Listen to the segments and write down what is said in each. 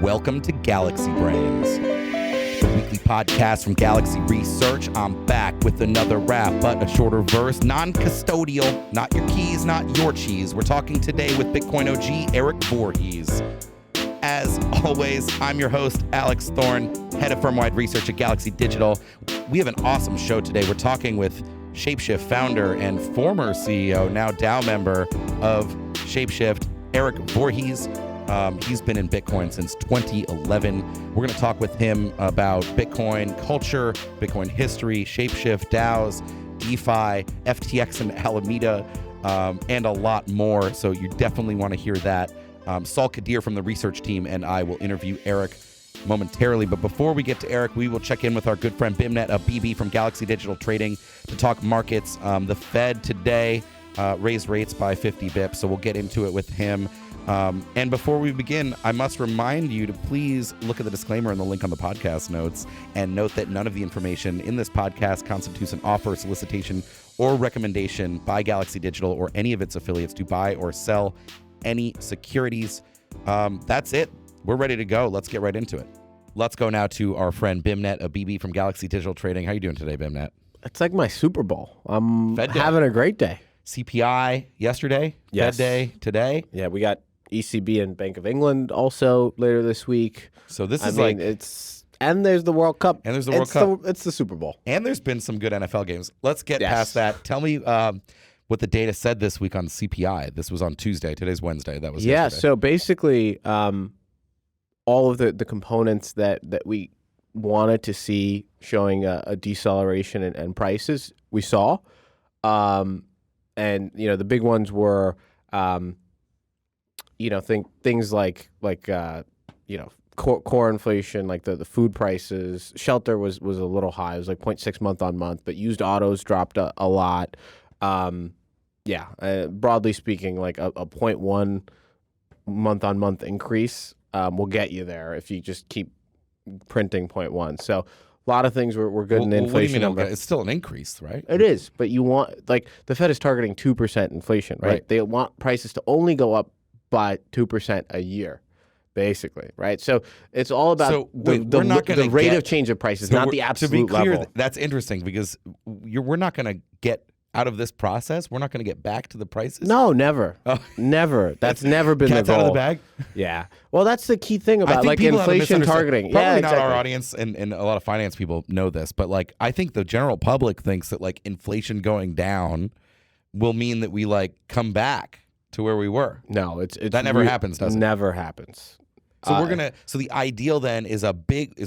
Welcome to Galaxy Brains, the weekly podcast from Galaxy Research. I'm back with another rap, but a shorter verse, non-custodial, not your keys, not your cheese. We're talking today with Bitcoin OG Erik Voorhees. As always, I'm your host, Alex Thorne, head of firm-wide research at Galaxy Digital. We have an awesome show today. We're talking with Shapeshift founder and former CEO, now DAO member of Shapeshift, Erik Voorhees. He's been in Bitcoin since 2011. We're going to talk with him about Bitcoin culture, Bitcoin history, Shapeshift, DAOs, DeFi, FTX and Alameda, and a lot more. So you definitely want to hear that. Sal Qadir from the research team and I will interview Erik momentarily. But before we get to Erik, we will check in with our good friend Beimnet Abebe from Galaxy Digital Trading to talk markets. The Fed today raised rates by 50 bips, so we'll get into it with him. And before we begin, I must remind you to please look at the disclaimer and the link on the podcast notes and note that none of the information in this podcast constitutes an offer, solicitation, or recommendation by Galaxy Digital or any of its affiliates to buy or sell any securities. That's it. We're ready to go. Let's get right into it. Let's go now to our friend Beimnet Abebe from Galaxy Digital Trading. How are you doing today, Beimnet? It's like my Super Bowl. I'm having a great day. CPI yesterday, yes. Fed day today. Yeah, we got ECB and Bank of England also later this week. So this is and there's the World Cup. And there's the World Cup. It's the Super Bowl. And there's been some good NFL games. Let's get past that. Tell me what the data said this week on CPI. This was on Tuesday. Today's Wednesday. That was yesterday. So basically all of the components that we wanted to see showing a deceleration in prices, we saw. And, the big ones were things like core inflation, like the food prices. Shelter was a little high. It was like 0.6 month on month, but used autos dropped a lot. Broadly speaking, like a 0.1 month on month increase will get you there if you just keep printing 0.1. So a lot of things were good in the inflation number. It's still an increase, right? It is, but you want, like, the Fed is targeting 2% inflation, right? They want prices to only go up by 2% a year, basically, right? So it's all about the rate of change of prices, not the absolute level. To be clear, that's interesting because we're not going to get out of this process. We're not going to get back to the prices. No, never. Never. That's never been the goal. Out of the bag? Yeah. Well, that's the key thing about like inflation targeting. Probably not our audience and a lot of finance people know this, but like I think the general public thinks that like inflation going down will mean that we like come back to where we were. No, it's that never happens, does it? Never happens. So so the ideal then is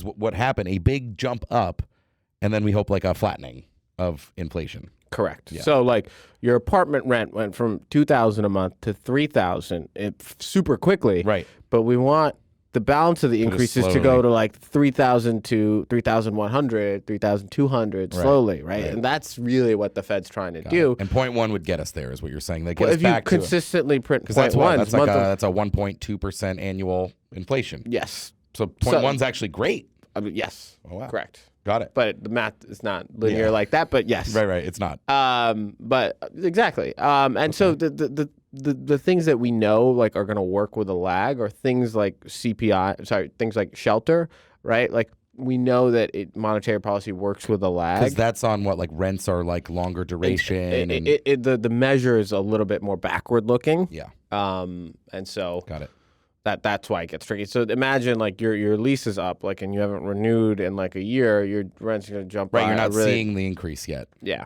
what happened, a big jump up, and then we hope like a flattening of inflation. Correct. Yeah. So like your apartment rent went from $2,000 a month to $3,000 super quickly. Right. But we want the balance of the increases to go to like $3,000 to $3,100, $3,200 slowly, right? And that's really what the Fed's trying to do. And 0.1 would get us there, is what you're saying. They get us back to if you consistently print 0.1, that's a 1.2% annual inflation. Yes. So 0.1's actually great. Yes. Oh, wow. Correct. Got it. But the math is not linear like that, but yes. Right, it's not. But exactly. So the things that we know like are going to work with a lag are things like things like shelter, right? Like we know that monetary policy works with a lag. Because that's on what, like rents are like longer duration. The measure is a little bit more backward looking. Yeah. And so. Got it. That's why it gets tricky. So imagine like your lease is up, like, and you haven't renewed in like a year. Your rent's going to jump. Right, you're not seeing the increase yet. Yeah.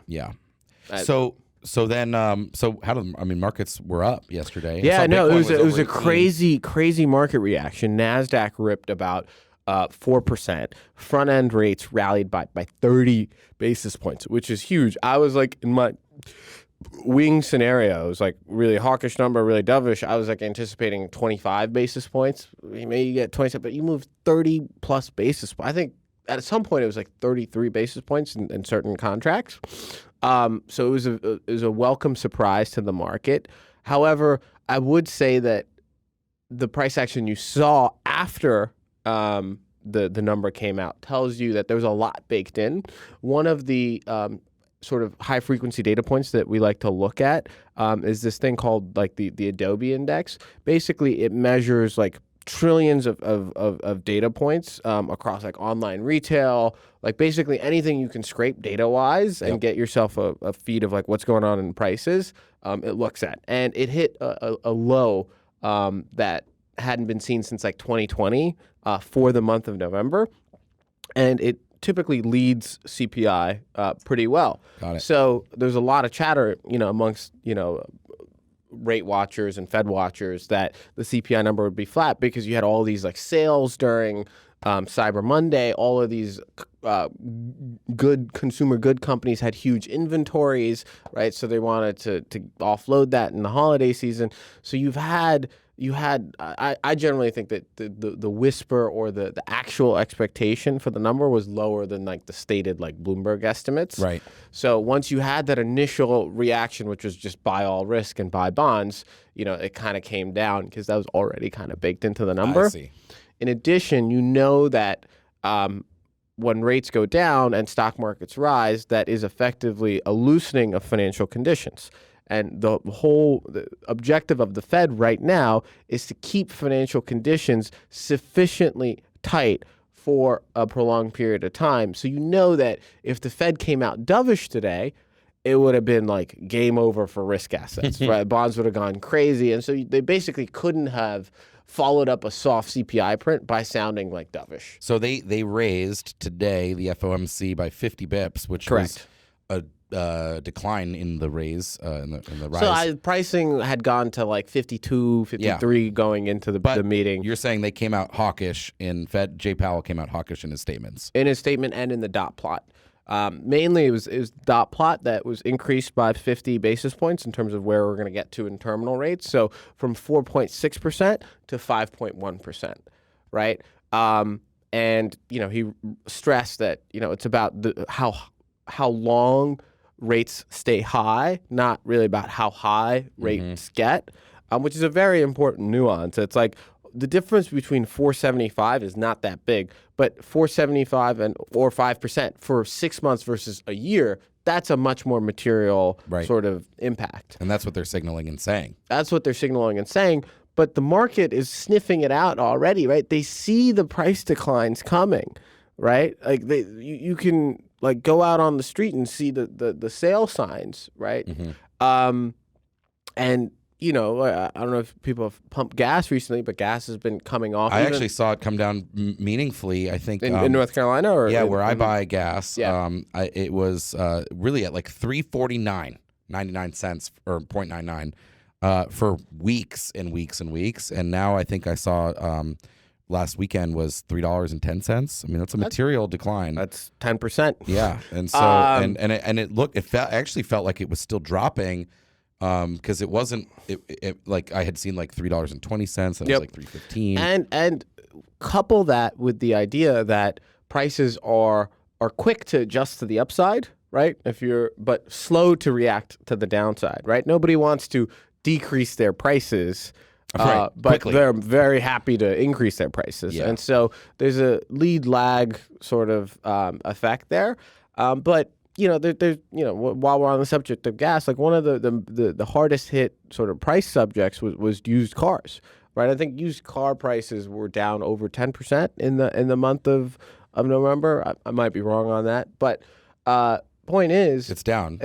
So then markets were up yesterday. Yeah, no, it was a crazy market reaction. Nasdaq ripped about 4%. Front end rates rallied by 30 basis points, which is huge. I was like in my wing scenarios, like really hawkish number, really dovish. I was like anticipating 25 basis points. Maybe you get 27, but you move 30 plus basis points. I think at some point it was like 33 basis points in certain contracts. So it was a welcome surprise to the market. However, I would say that the price action you saw after the number came out tells you that there was a lot baked in. One of the sort of high frequency data points that we like to look at is this thing called like the Adobe index. Basically, it measures like trillions of data points across like online retail, like basically anything you can scrape data-wise and get yourself a feed of like what's going on in prices, it looks at. And it hit a low that hadn't been seen since like 2020 for the month of November. And it typically leads CPI pretty well. Got it. So there's a lot of chatter, amongst, rate watchers and Fed watchers that the CPI number would be flat because you had all these like sales during Cyber Monday. All of these good consumer good companies had huge inventories, right? So they wanted to offload that in the holiday season. So I generally think that the whisper or the actual expectation for the number was lower than like the stated like Bloomberg estimates. Right. So once you had that initial reaction, which was just buy all risk and buy bonds, it kind of came down because that was already kind of baked into the number. I see. In addition, that when rates go down and stock markets rise, that is effectively a loosening of financial conditions. And the objective of the Fed right now is to keep financial conditions sufficiently tight for a prolonged period of time. So that if the Fed came out dovish today, it would have been like game over for risk assets, right? Bonds would have gone crazy. And so they basically couldn't have followed up a soft CPI print by sounding like dovish. So they raised today the FOMC by 50 bips, which Correct. was a decline in the raise, in the rise. So pricing had gone to like 52, 53 going into the meeting. You're saying they came out hawkish in Fed. Jay Powell came out hawkish in his statements. In his statement and in the dot plot. Mainly it was dot plot that was increased by 50 basis points in terms of where we're going to get to in terminal rates. So from 4.6% to 5.1%, right? And he stressed that it's about how long rates stay high, not really about how high rates get, which is a very important nuance. It's like the difference between 475 is not that big, but 475 or 5% for 6 months versus a year, that's a much more material sort of impact. And that's what they're signaling and saying. But the market is sniffing it out already, right? They see the price declines coming, right? Like you can like go out on the street and see the sale signs, right? And I don't know if people have pumped gas recently, but gas has been coming off. I actually saw it come down meaningfully. I think in North Carolina, or where I buy gas. Yeah. It was really at like $3.49.99 or 0.99 for weeks and weeks and weeks, and now I think I saw. Last weekend was $3.10. I mean, that's a material decline. That's 10%. Yeah, and so it actually felt like it was still dropping, because it wasn't like I had seen like $3.20 and it was like $3.15. And couple that with the idea that prices are quick to adjust to the upside, right? But slow to react to the downside, right? Nobody wants to decrease their prices. But quickly. They're very happy to increase their prices. Yeah. And so there's a lead lag sort of effect there. But, there's while we're on the subject of gas, like one of the hardest hit sort of price subjects was used cars, right? I think used car prices were down over 10% in the month of November. I might be wrong on that. But point is, it's down.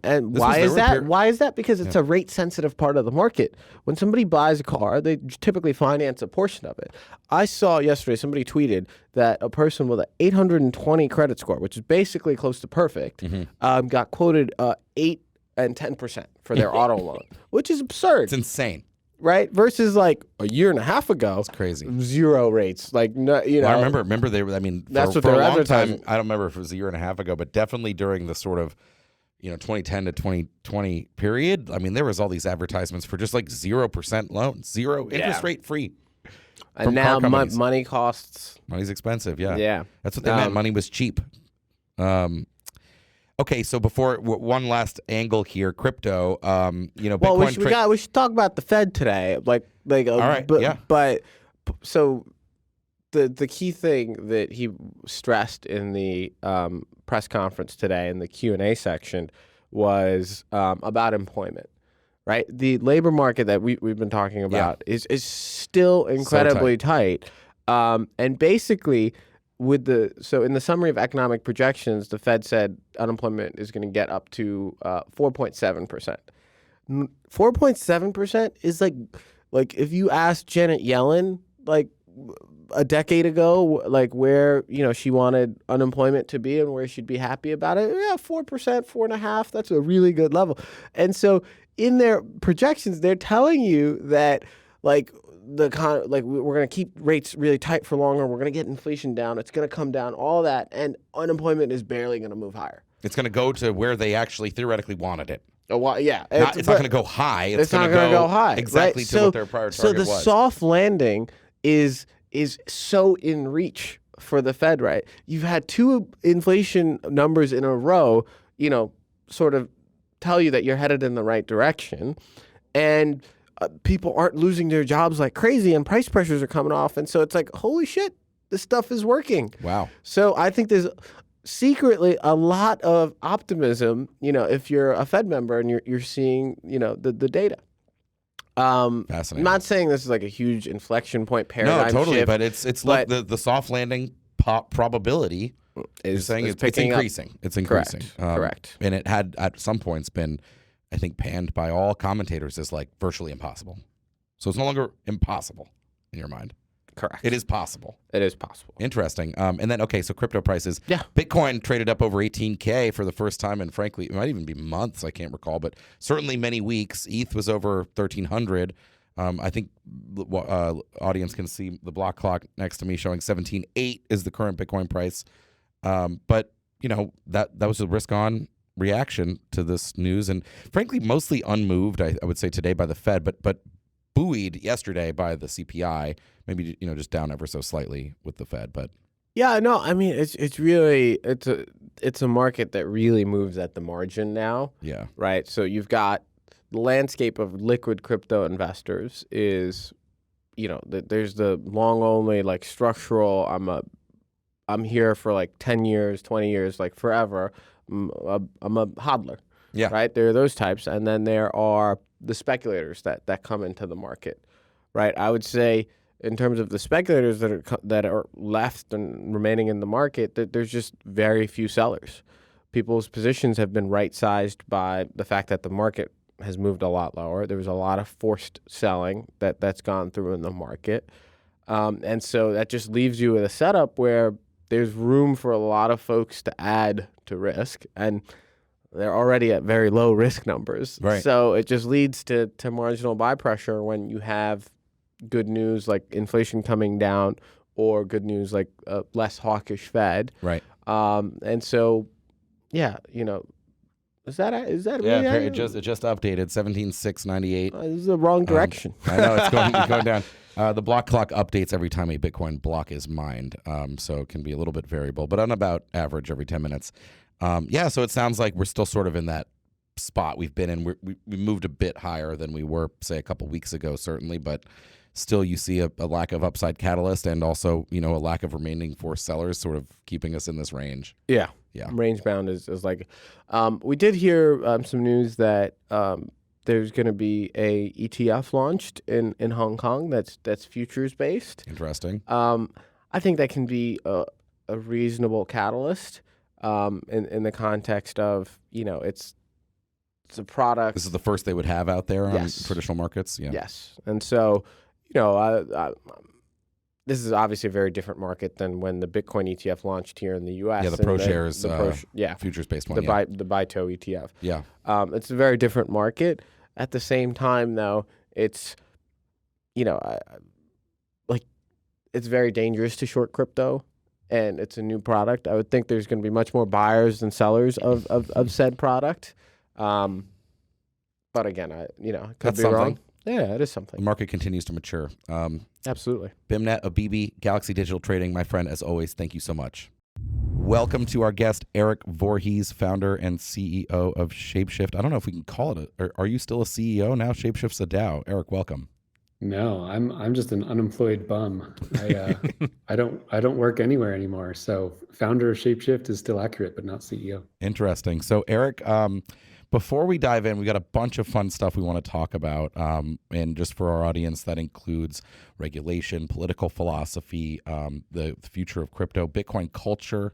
And why is that? Why is that? Because it's a rate sensitive part of the market. When somebody buys a car, they typically finance a portion of it. I saw yesterday somebody tweeted that a person with an 820 credit score, which is basically close to perfect, got quoted 8 and 10% for their auto loan, which is absurd. It's insane. Right? Versus like a year and a half ago, it's crazy. Zero rates. Like, no, Well, I remember they were. I mean, that's what for they're a long advertising. time. I don't remember if it was a year and a half ago, but definitely during the sort of 2010 to 2020 period. I mean, there was all these advertisements for just like 0% loans, zero interest rate free. And now money costs. Money's expensive. Yeah. Yeah. That's what they meant. Money was cheap. Okay, so before one last angle here, crypto. Bitcoin. We should talk about the Fed today. All right, But so the key thing that he stressed in the press conference today in the Q&A section was about employment, right? The labor market that we've been talking about is still incredibly tight. And basically, so in the summary of economic projections, the Fed said unemployment is going to get up to 4.7%. 4.7% is like if you asked Janet Yellen like a decade ago, like where she wanted unemployment to be and where she'd be happy about it. Yeah, 4%, 4.5%. That's a really good level. And so in their projections, they're telling you that we're going to keep rates really tight for longer. We're going to get inflation down. It's going to come down, all that, and unemployment is barely going to move higher. It's going to go to where they actually theoretically wanted it. Well, yeah, it's not going to go high. It's not going to go high. Exactly right? to what their prior target was. So the soft landing is so in reach for the Fed, right? You've had two inflation numbers in a row, sort of tell you that you're headed in the right direction, and people aren't losing their jobs like crazy, and price pressures are coming off, and so it's like, holy shit, this stuff is working. Wow. So I think there's secretly a lot of optimism, if you're a Fed member and you're seeing, the data. Fascinating. I'm not saying this is like a huge inflection point paradigm totally, shift, but it's like the soft landing probability is increasing. It's increasing. Correct. And it had at some points been, I think, panned by all commentators as like virtually impossible. So it's no longer impossible in your mind. Correct. It is possible. It is possible. Interesting. And then, so crypto prices. Yeah. Bitcoin traded up over 18K for the first time in, frankly, it might even be months. I can't recall, but certainly many weeks. ETH was over 1,300. I think audience can see the block clock next to me showing 17.8 is the current Bitcoin price. But, that was a risk-on reaction to this news. And, frankly, mostly unmoved, I would say, today by the Fed, but buoyed yesterday by the CPI, maybe just down ever so slightly with the Fed, but yeah, no, I mean it's really it's a market that really moves at the margin now. Yeah, right. So you've got the landscape of liquid crypto investors is, there's the long only like structural. I'm here for like 10 years, 20 years, like forever. I'm a hodler. Yeah, right. There are those types, and then there are the speculators that come into the market, right? I would say in terms of the speculators that are left and remaining in the market, that there's just very few sellers. People's positions have been right-sized by the fact that the market has moved a lot lower. There was a lot of forced selling that's gone through in the market. And so that just leaves you with a setup where there's room for a lot of folks to add to risk, and they're already at very low risk numbers. Right. So it just leads to marginal buy pressure when you have good news like inflation coming down or good news like a less hawkish Fed. Right. And so, yeah, is that really it just updated 17,698. This is the wrong direction. I know it's going down. The block clock updates every time a Bitcoin block is mined, so it can be a little bit variable, but on about average every 10 minutes. So it sounds like we're still sort of in that spot we've been in. We moved a bit higher than we were, say, a couple weeks ago, certainly, but still you see a lack of upside catalyst and also, a lack of remaining forced sellers sort of keeping us in this range. Yeah. Range bound is like, we did hear some news that there's going to be a ETF launched in Hong Kong that's futures based. Interesting. I think that can be a reasonable catalyst. In the context of, it's a product. This is the first they would have out there on traditional markets. Yeah. Yes. And so, this is obviously a very different market than when the Bitcoin ETF launched here in the U.S. Yeah, the ProShares futures-based one. The BITO ETF. Yeah. It's a very different market. At the same time, though, it's, it's very dangerous to short crypto. And it's a new product. I would think there's going to be much more buyers than sellers of said product. But again, could That's be something. wrong. Yeah, it is something. The market continues to mature. Absolutely. Beimnet Abebe, Galaxy Digital Trading, my friend, as always, thank you so much. Welcome to our guest, Erik Voorhees, founder and CEO of Shapeshift. I don't know if we can call it are you still a CEO now? Shapeshift's a DAO. Erik, welcome. No, I'm just an unemployed bum. I don't work anywhere anymore. So founder of Shapeshift is still accurate, but not CEO. Interesting. So Erik, Before we dive in, we got a bunch of fun stuff we want to talk about. And just for our audience, that includes regulation, political philosophy, the future of crypto, Bitcoin culture.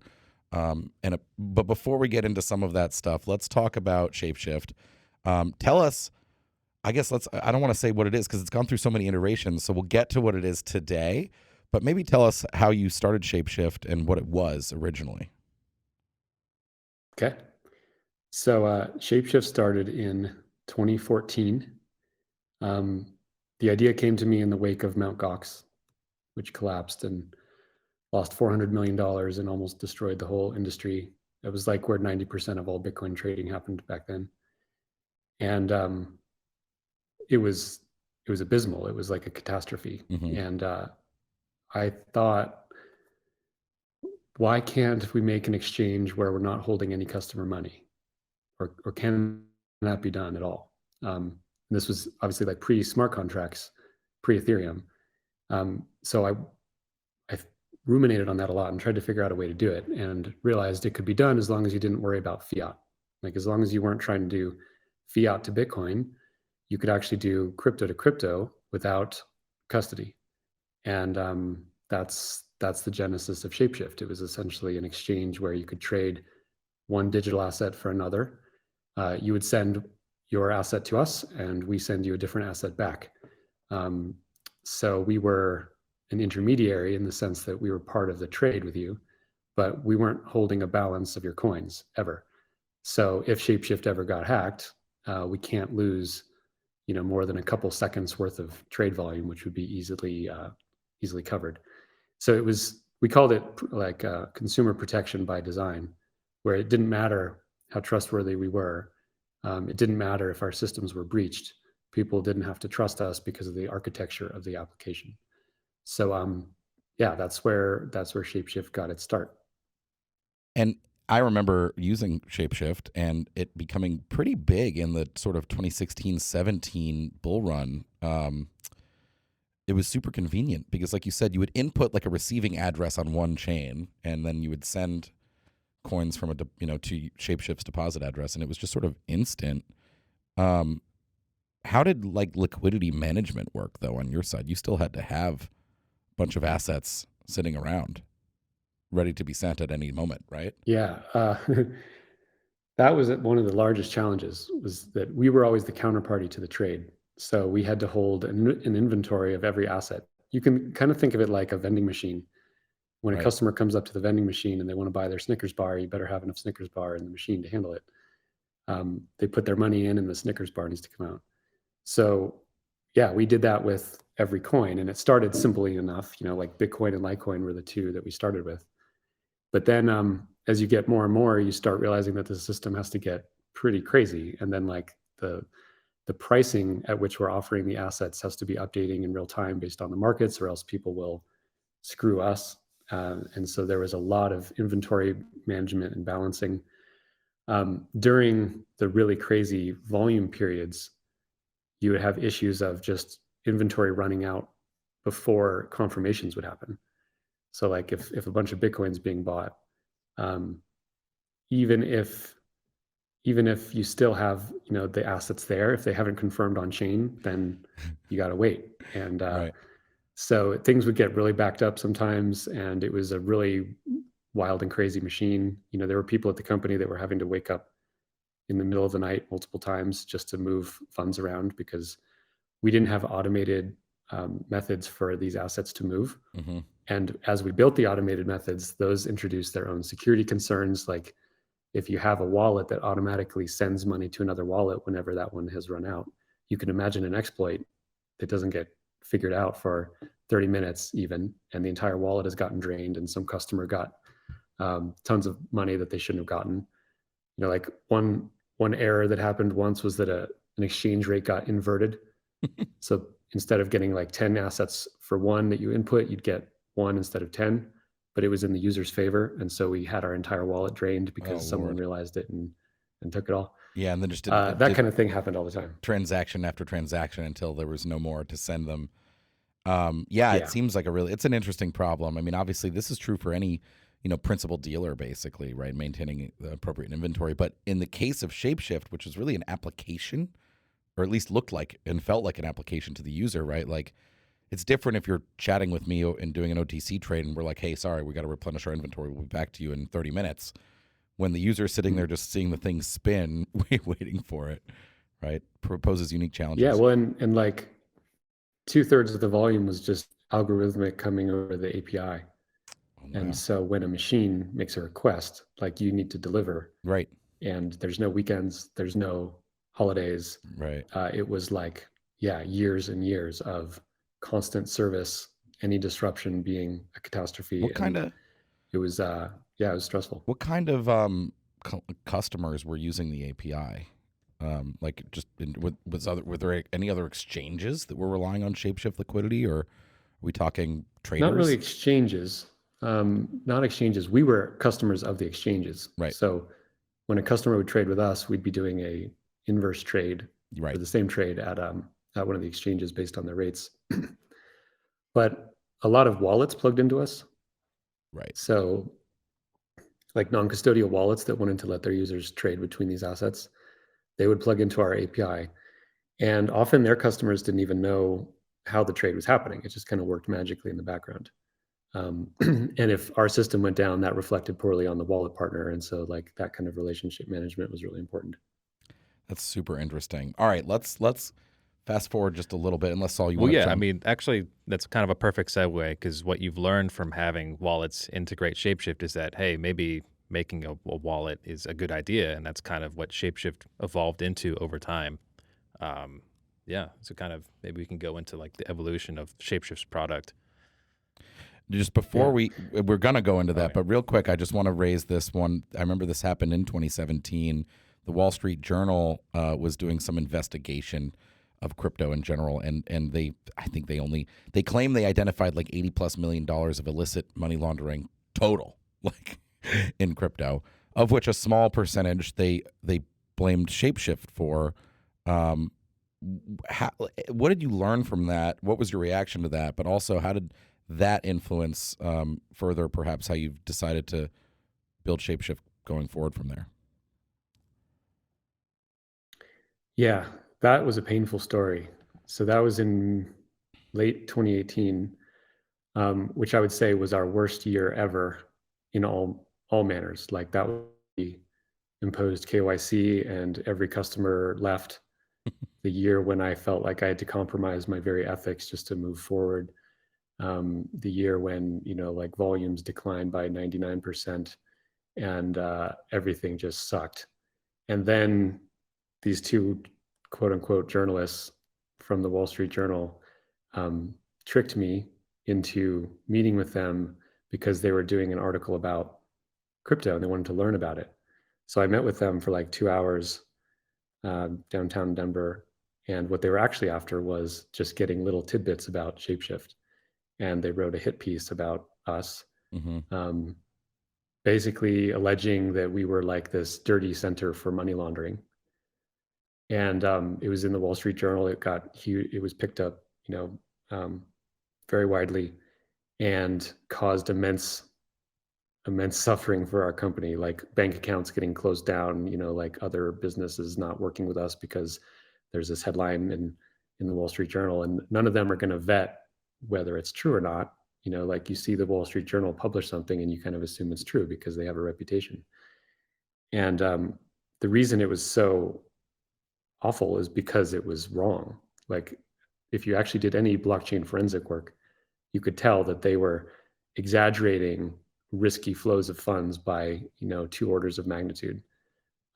But before we get into some of that stuff, let's talk about Shapeshift. Tell us, I don't want to say what it is because it's gone through so many iterations. So we'll get to what it is today, but maybe tell us how you started Shapeshift and what it was originally. Okay. So Shapeshift started in 2014. The idea came to me in the wake of Mt. Gox, which collapsed and lost $400 million and almost destroyed the whole industry. It was like where 90% of all Bitcoin trading happened back then. And it was abysmal. It was like a catastrophe. Mm-hmm. And I thought, why can't we make an exchange where we're not holding any customer money? Or can that be done at all? This was obviously like pre-smart contracts, pre-Ethereum. So I ruminated on that a lot and tried to figure out a way to do it, and realized it could be done as long as you didn't worry about fiat. Like as long as you weren't trying to do fiat to Bitcoin, you could actually do crypto to crypto without custody. And that's the genesis of Shapeshift. It was essentially an exchange where you could trade one digital asset for another. You would send your asset to us, and we send you a different asset back. So we were an intermediary in the sense that we were part of the trade with you, but we weren't holding a balance of your coins ever. So if Shapeshift ever got hacked, we can't lose, more than a couple seconds worth of trade volume, which would be easily covered. So we called it like consumer protection by design, where it didn't matter how trustworthy we were. It didn't matter if our systems were breached. People didn't have to trust us because of the architecture of the application. So that's where Shapeshift got its start. And I remember using Shapeshift and it becoming pretty big in the sort of 2016-17 bull run. It was super convenient because, like you said, you would input like a receiving address on one chain, and then you would send coins from to Shapeshift's deposit address, and it was just sort of instant. How did like liquidity management work though on your side? You still had to have a bunch of assets sitting around ready to be sent at any moment, right? Yeah. That was one of the largest challenges, was that we were always the counterparty to the trade. So we had to hold an inventory of every asset. You can kind of think of it like a vending machine. When a customer comes up to the vending machine and they want to buy their Snickers bar, you better have enough Snickers bar in the machine to handle it. They put their money in and the Snickers bar needs to come out. So yeah, we did that with every coin, and it started simply enough, like Bitcoin and Litecoin were the two that we started with. But then as you get more and more, you start realizing that the system has to get pretty crazy. And then like the pricing at which we're offering the assets has to be updating in real time based on the markets, or else people will screw us. And so there was a lot of inventory management and balancing. During the really crazy volume periods, you would have issues of just inventory running out before confirmations would happen. So like if a bunch of Bitcoin's being bought, even if you still have, the assets there, if they haven't confirmed on chain, then you got to wait. And so things would get really backed up sometimes, and it was a really wild and crazy machine. There were people at the company that were having to wake up in the middle of the night multiple times just to move funds around, because we didn't have automated methods for these assets to move. Mm-hmm. And as we built the automated methods, those introduced their own security concerns. Like if you have a wallet that automatically sends money to another wallet whenever that one has run out, you can imagine an exploit that doesn't get figured out for 30 minutes even, and the entire wallet has gotten drained, and some customer got tons of money that they shouldn't have gotten. Like one error that happened once was that an exchange rate got inverted. So instead of getting like 10 assets for one that you input, you'd get one instead of 10, but it was in the user's favor. And so we had our entire wallet drained because someone realized it and took it all. Yeah, and then just that kind of thing happened all the time. Transaction after transaction until there was no more to send them. It seems like it's an interesting problem. I mean, obviously this is true for any, principal dealer basically, right? Maintaining the appropriate inventory. But in the case of Shapeshift, which was really an application, or at least looked like and felt like an application to the user, right? Like it's different if you're chatting with me and doing an OTC trade and we're like, hey, sorry, we got to replenish our inventory. We'll be back to you in 30 minutes. When the user is sitting there just seeing the thing spin, waiting for it, right? Proposes unique challenges. Yeah, well, and like 2/3 of the volume was just algorithmic coming over the API. And so when a machine makes a request, like you need to deliver, right? And there's no weekends, there's no holidays, right? It was like, years and years of constant service, any disruption being a catastrophe. What kind of? It was, it was stressful. What kind of customers were using the API? Like just were there any other exchanges that were relying on Shapeshift liquidity, or are we talking traders? Not really exchanges. Not exchanges. We were customers of the exchanges. Right. So when a customer would trade with us, we'd be doing a inverse trade right. for the same trade at one of the exchanges based on their rates. But a lot of wallets plugged into us. Right. So like non-custodial wallets that wanted to let their users trade between these assets, they would plug into our API. And often their customers didn't even know how the trade was happening. It just kind of worked magically in the background. And if our system went down, that reflected poorly on the wallet partner. And so like that kind of relationship management was really important. That's super interesting. All right, let's fast forward just a little bit, unless all you well, want yeah, to I mean, actually, that's kind of a perfect segue, because what you've learned from having wallets integrate Shapeshift is that, hey, maybe making a wallet is a good idea, and that's kind of what Shapeshift evolved into over time. So kind of maybe we can go into like the evolution of Shapeshift's product. Just before we're going to go into that, but real quick, I just want to raise this one. I remember this happened in 2017. The Wall Street Journal was doing some investigation of crypto in general, and I think they claim they identified like $80+ million of illicit money laundering total, like in crypto, of which a small percentage they blamed Shapeshift for. What did you learn from that? What was your reaction to that? But also, how did that influence further perhaps how you've decided to build Shapeshift going forward from there? Yeah, that was a painful story. So that was in late 2018, which I would say was our worst year ever in all manners. Like that we imposed KYC and every customer left. The year when I felt like I had to compromise my very ethics just to move forward. The year when, like volumes declined by 99% and everything just sucked. And then these two quote unquote journalists from the Wall Street Journal tricked me into meeting with them because they were doing an article about crypto and they wanted to learn about it. So I met with them for like 2 hours downtown Denver. And what they were actually after was just getting little tidbits about Shapeshift. And they wrote a hit piece about us, basically alleging that we were like this dirty center for money laundering. And it was in the Wall Street Journal. It got huge. It was picked up, very widely, and caused immense suffering for our company, like bank accounts getting closed down, like other businesses not working with us because there's this headline in the Wall Street Journal, and none of them are going to vet whether it's true or not. Like you see the Wall Street Journal publish something and you kind of assume it's true because they have a reputation. And the reason it was so awful is because it was wrong. Like if you actually did any blockchain forensic work, you could tell that they were exaggerating risky flows of funds by 2 orders of magnitude.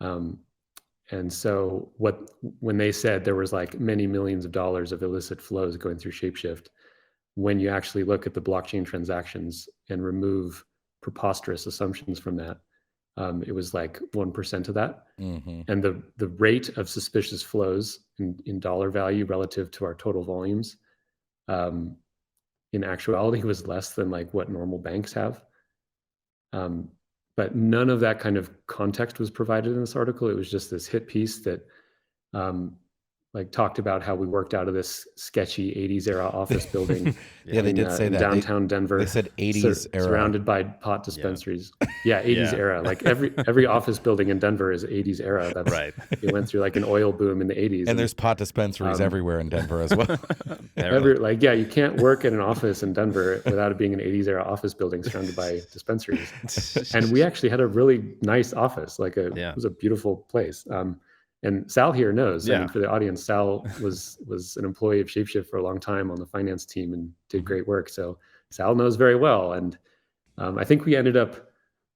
And so when they said there was like many millions of dollars of illicit flows going through Shapeshift, when you actually look at the blockchain transactions and remove preposterous assumptions from that, it was like 1% of that. And the rate of suspicious flows in dollar value relative to our total volumes, in actuality was less than like what normal banks have. But none of that kind of context was provided in this article. It was just this hit piece that like talked about how we worked out of this sketchy 80s era office building. Yeah, they did say in that. downtown Denver. They said 80s era. Surrounded by pot dispensaries. Yeah, 80s Yeah. era. Like every office building in Denver is 80s era. That's Right. It went through like an oil boom in the 80s. And there's pot dispensaries everywhere in Denver as well. You can't work in an office in Denver without it being an 80s era office building surrounded by dispensaries. And we actually had a really nice office. It was a beautiful place. And Sal here knows. I mean, for the audience, Sal was an employee of Shapeshift for a long time on the finance team and did great work. So Sal knows very well. And I think we ended up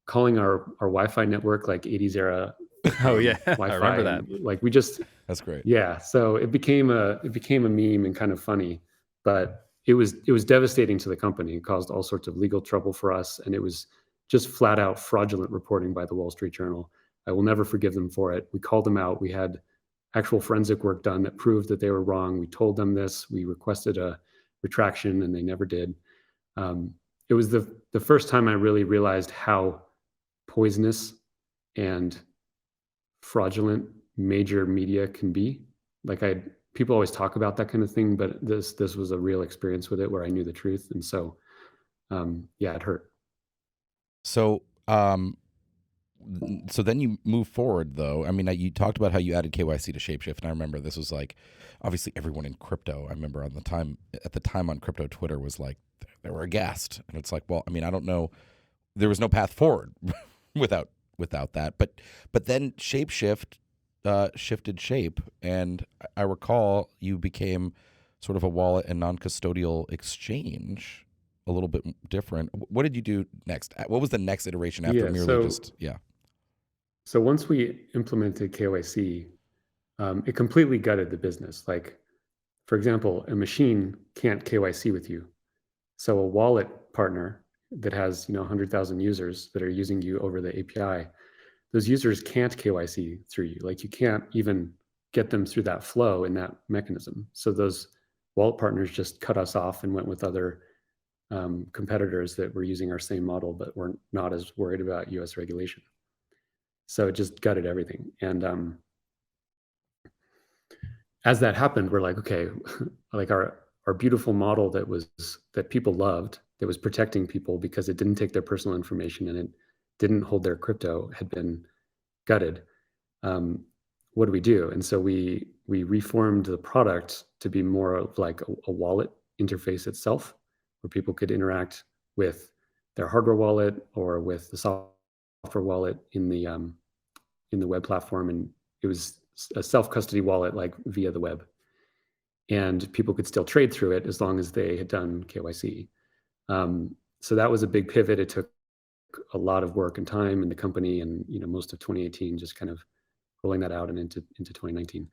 calling our Wi-Fi network like 80s era. Oh yeah, Wi-Fi. I remember that. Like we just. That's great. Yeah. So it became a meme and kind of funny, but it was devastating to the company. It caused all sorts of legal trouble for us, and it was just flat out fraudulent reporting by the Wall Street Journal. I will never forgive them for it. We called them out. We had actual forensic work done that proved that they were wrong. We told them this. We requested a retraction, and they never did. It was the first time I really realized how poisonous and fraudulent major media can be. People always talk about that kind of thing, but this was a real experience with it where I knew the truth. And so, it hurt. So, so then you move forward, though. I mean, you talked about how you added KYC to Shapeshift, and I remember this was like, obviously, everyone in crypto. I remember at the time on crypto Twitter was like, they were aghast, and it's like, well, I mean, I don't know, there was no path forward without that. But then Shapeshift shifted shape, and I recall you became sort of a wallet and non-custodial exchange. A little bit different. What did you do next? What was the next iteration after So once we implemented KYC, it completely gutted the business. Like, for example, a machine can't KYC with you. So a wallet partner that has 100,000 users that are using you over the API, those users can't KYC through you. Like, you can't even get them through that flow in that mechanism. So those wallet partners just cut us off and went with other competitors that were using our same model, but were not as worried about US regulation. So it just gutted everything. And as that happened, we're like, okay, like our beautiful model that people loved, that was protecting people because it didn't take their personal information and it didn't hold their crypto, had been gutted. What do we do? And so we reformed the product to be more of like a wallet interface itself, where people could interact with their hardware wallet or with the software wallet in the web platform. And it was a self-custody wallet, like via the web. And people could still trade through it as long as they had done KYC. So that was a big pivot. It took a lot of work and time in the company, and most of 2018 just kind of rolling that out and into 2019.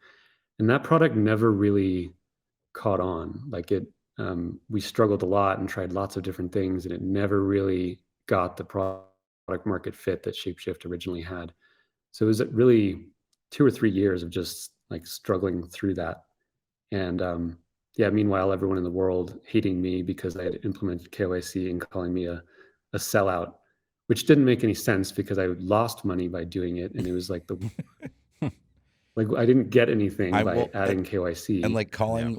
And that product never really caught on. Like we struggled a lot and tried lots of different things, and it never really got the product market fit that Shapeshift originally had. So it was really 2 or 3 years of just like struggling through that. And meanwhile, everyone in the world hating me because I had implemented KYC and calling me a sellout, which didn't make any sense because I lost money by doing it. And it was like like I didn't get anything by adding KYC. And like calling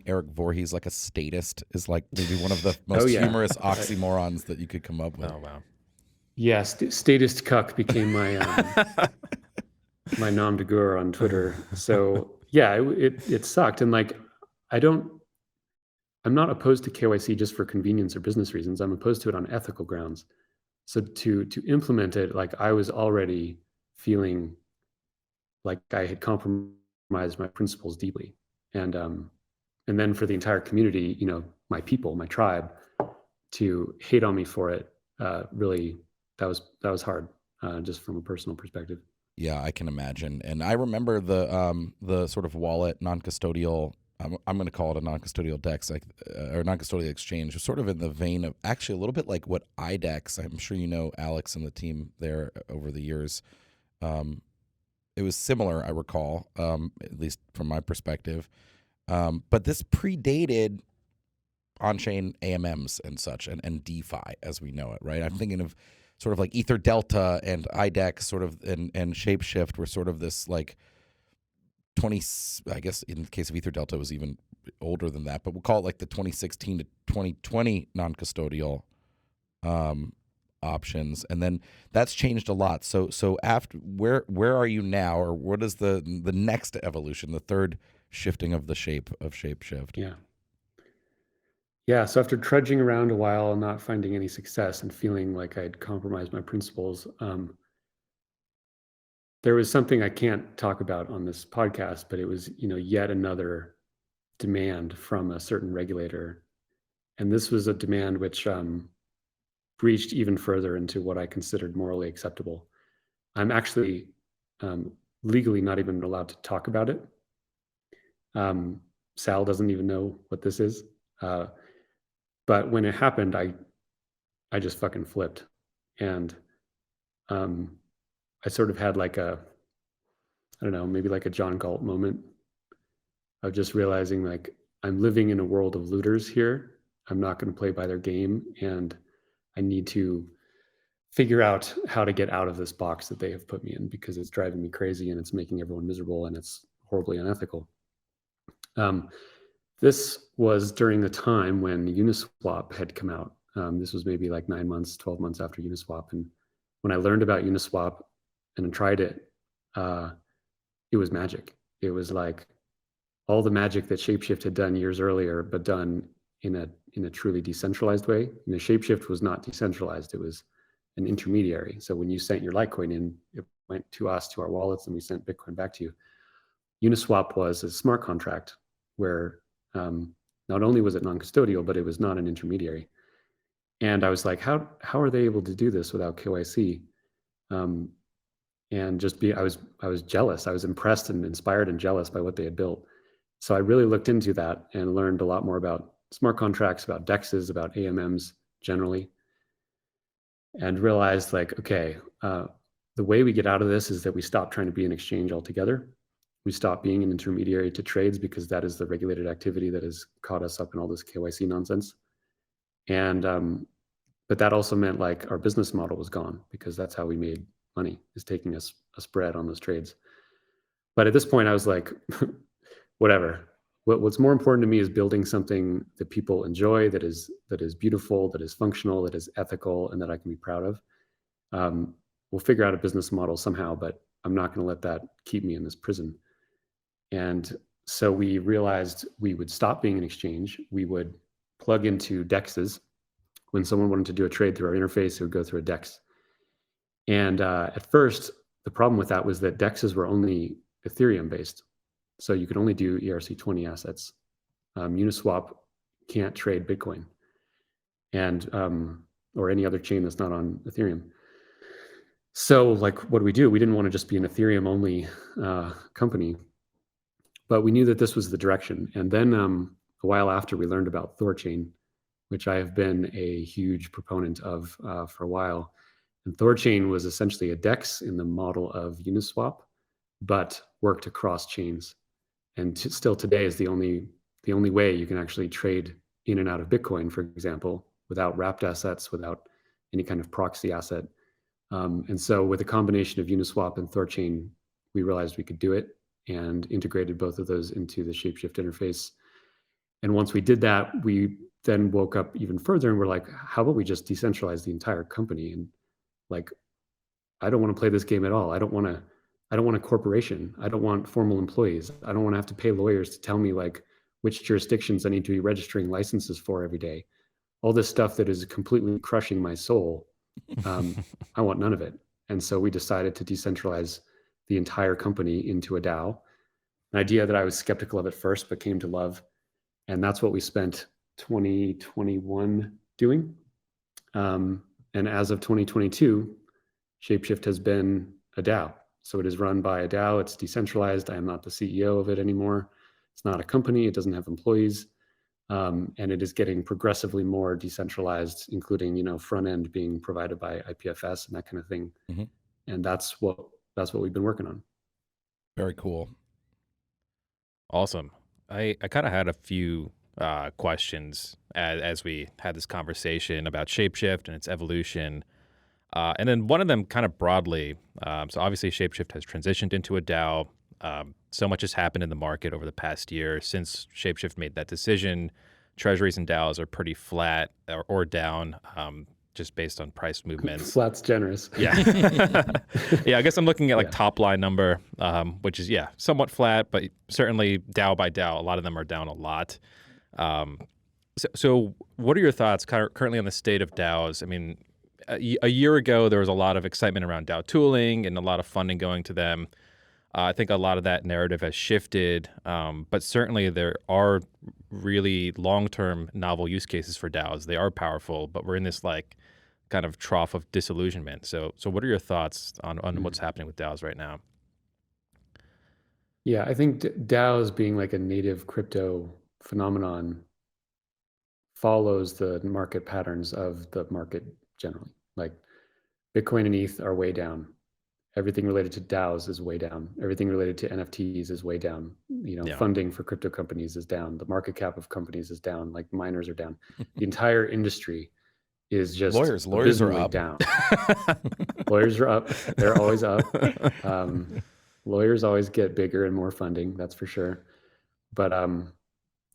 Erik Voorhees like a statist is like maybe one of the most humorous oxymorons that you could come up with. Oh wow. Yeah, statist cuck became my my nom de guerre on Twitter. So yeah, it sucked. And like I'm not opposed to KYC just for convenience or business reasons. I'm opposed to it on ethical grounds. So to implement it, like I was already feeling like I had compromised my principles deeply. And then for the entire community, my people, my tribe, to hate on me for it, really, that was hard, just from a personal perspective. Yeah, I can imagine. And I remember the sort of wallet non-custodial, I'm going to call it a non-custodial DEX, or non-custodial exchange, was sort of in the vein of actually a little bit like what IDEX, I'm sure you know Alex and the team there over the years. It was similar, I recall, at least from my perspective. But this predated on-chain AMMs and such, and DeFi as we know it, right? I'm thinking of sort of like Ether Delta and IDEX sort of and Shapeshift were sort of this like 20, I guess in the case of Ether Delta, it was even older than that, but we'll call it like the 2016 to 2020 non-custodial options, and then that's changed a lot. So after where are you now, or what is the next evolution, the third shifting of the shape of Shapeshift? Yeah. So after trudging around a while and not finding any success and feeling like I'd compromised my principles, there was something I can't talk about on this podcast, but it was, yet another demand from a certain regulator. And this was a demand which reached even further into what I considered morally acceptable. I'm actually legally not even allowed to talk about it. Sal doesn't even know what this is. But when it happened, I just fucking flipped. And I sort of had like I don't know, maybe like a John Galt moment of just realizing like I'm living in a world of looters here. I'm not going to play by their game, and I need to figure out how to get out of this box that they have put me in, because it's driving me crazy and it's making everyone miserable and it's horribly unethical. This was during the time when Uniswap had come out. This was maybe like 9 months, 12 months after Uniswap. And when I learned about Uniswap and tried it, it was magic. It was like all the magic that Shapeshift had done years earlier, but done in a truly decentralized way. Shapeshift was not decentralized. It was an intermediary. So when you sent your Litecoin in, it went to us, to our wallets, and we sent Bitcoin back to you. Uniswap was a smart contract where not only was it non-custodial, but it was not an intermediary. And I was like, how are they able to do this without KYC? And I was jealous. I was impressed and inspired and jealous by what they had built. So I really looked into that and learned a lot more about smart contracts, about DEXs, about AMMs generally, and realized like, okay, the way we get out of this is that we stop trying to be an exchange altogether. We stop being an intermediary to trades, because that is the regulated activity that has caught us up in all this KYC nonsense. And but that also meant like our business model was gone, because that's how we made money, is taking us a spread on those trades. But at this point I was like, whatever. What's more important to me is building something that people enjoy, that is beautiful, that is functional, that is ethical, and that I can be proud of. We'll figure out a business model somehow, but I'm not going to let that keep me in this prison. And so we realized we would stop being an exchange. We would plug into DEXs. When someone wanted to do a trade through our interface, it would go through a DEX. And at first, the problem with that was that DEXs were only Ethereum based. So you could only do ERC20 assets. Uniswap can't trade Bitcoin and or any other chain that's not on Ethereum. So like, what do? We didn't want to just be an Ethereum only company, but we knew that this was the direction. And then a while after, we learned about Thorchain, which I have been a huge proponent of for a while. And Thorchain was essentially a DEX in the model of Uniswap, but worked across chains. And still today is the only way you can actually trade in and out of Bitcoin, for example, without wrapped assets, without any kind of proxy asset. And so with a combination of Uniswap and Thorchain, we realized we could do it, and integrated both of those into the Shapeshift interface. And once we did that, we then woke up even further and we're like, how about we just decentralize the entire company? And like, I don't want to play this game at all. I don't want a corporation. I don't want formal employees. I don't want to have to pay lawyers to tell me like which jurisdictions I need to be registering licenses for every day. All this stuff that is completely crushing my soul. I want none of it. And so we decided to decentralize the entire company into a DAO, an idea that I was skeptical of at first, but came to love. And that's what we spent 2021 doing. And as of 2022, Shapeshift has been a DAO. So it is run by a DAO. It's decentralized. I am not the CEO of it anymore. It's not a company. It doesn't have employees. And it is getting progressively more decentralized, including, front end being provided by IPFS and that kind of thing. Mm-hmm. And that's what we've been working on. Very cool. Awesome. I kind of had a few questions as we had this conversation about Shapeshift and its evolution. And then one of them kind of broadly, so obviously Shapeshift has transitioned into a DAO. So much has happened in the market over the past year since Shapeshift made that decision. Treasuries and DAOs are pretty flat or down, just based on price movements. Flat's generous. Yeah. Yeah, I guess I'm looking at like Yeah. top line number, which is, somewhat flat, but certainly DAO by DAO, a lot of them are down a lot. So what are your thoughts currently on the state of DAOs? I mean, a year ago, there was a lot of excitement around DAO tooling and a lot of funding going to them. I think a lot of that narrative has shifted, but certainly there are really long-term novel use cases for DAOs. They are powerful, but we're in this like kind of trough of disillusionment. So what are your thoughts on what's happening with DAOs right now? Yeah, I think DAOs being like a native crypto phenomenon follows the market patterns of the market generally. Like Bitcoin and ETH are way down. Everything related to DAOs is way down. Everything related to NFTs is way down. Funding for crypto companies is down. The market cap of companies is down. Like miners are down. The entire industry is just Lawyers are abysmally up. down. Lawyers are up. They're always up. Lawyers always get bigger and more funding. That's for sure. But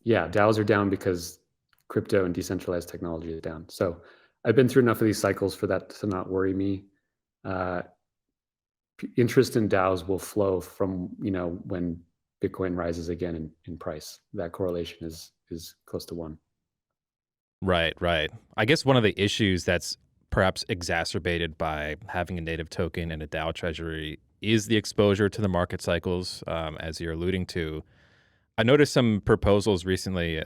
DAOs are down because crypto and decentralized technology is down. So I've been through enough of these cycles for that to not worry me. Interest in DAOs will flow from, when Bitcoin rises again in price. That correlation is close to 1. Right. I guess one of the issues that's perhaps exacerbated by having a native token and a DAO treasury is the exposure to the market cycles, as you're alluding to. I noticed some proposals recently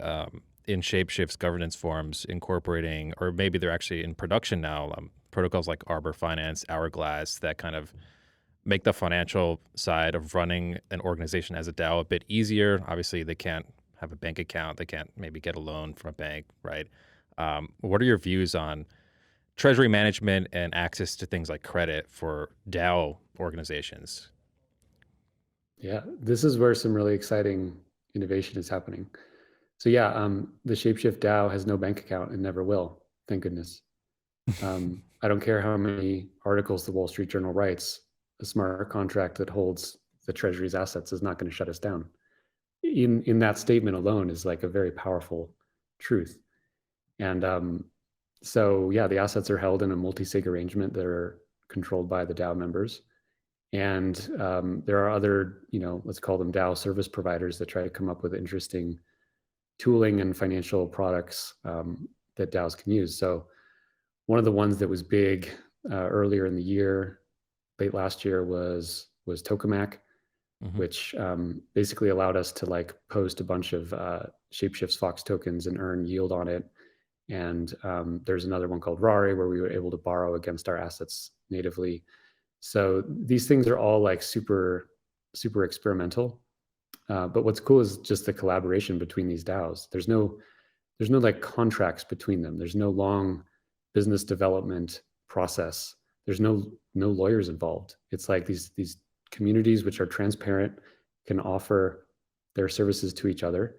in Shapeshift's governance forums incorporating, or maybe they're actually in production now, protocols like Arbor Finance, Hourglass, that kind of make the financial side of running an organization as a DAO a bit easier. Obviously, they can't have a bank account. They can't maybe get a loan from a bank, right? What are your views on treasury management and access to things like credit for DAO organizations? Yeah, this is where some really exciting innovation is happening. So the Shapeshift DAO has no bank account and never will. Thank goodness. I don't care how many articles the Wall Street Journal writes. A smart contract that holds the Treasury's assets is not going to shut us down. In that statement alone is like a very powerful truth. And the assets are held in a multi-sig arrangement that are controlled by the DAO members. And there are other, let's call them DAO service providers that try to come up with interesting tooling and financial products that DAOs can use. So one of the ones that was big earlier in the year, late last year, was Tokamak, which basically allowed us to like post a bunch of Shapeshift's Fox tokens and earn yield on it. And there's another one called Rari where we were able to borrow against our assets natively. So these things are all like super, super experimental. But what's cool is just the collaboration between these DAOs. There's no like contracts between them. There's no long business development process. There's no lawyers involved. It's like these communities which are transparent, can offer their services to each other,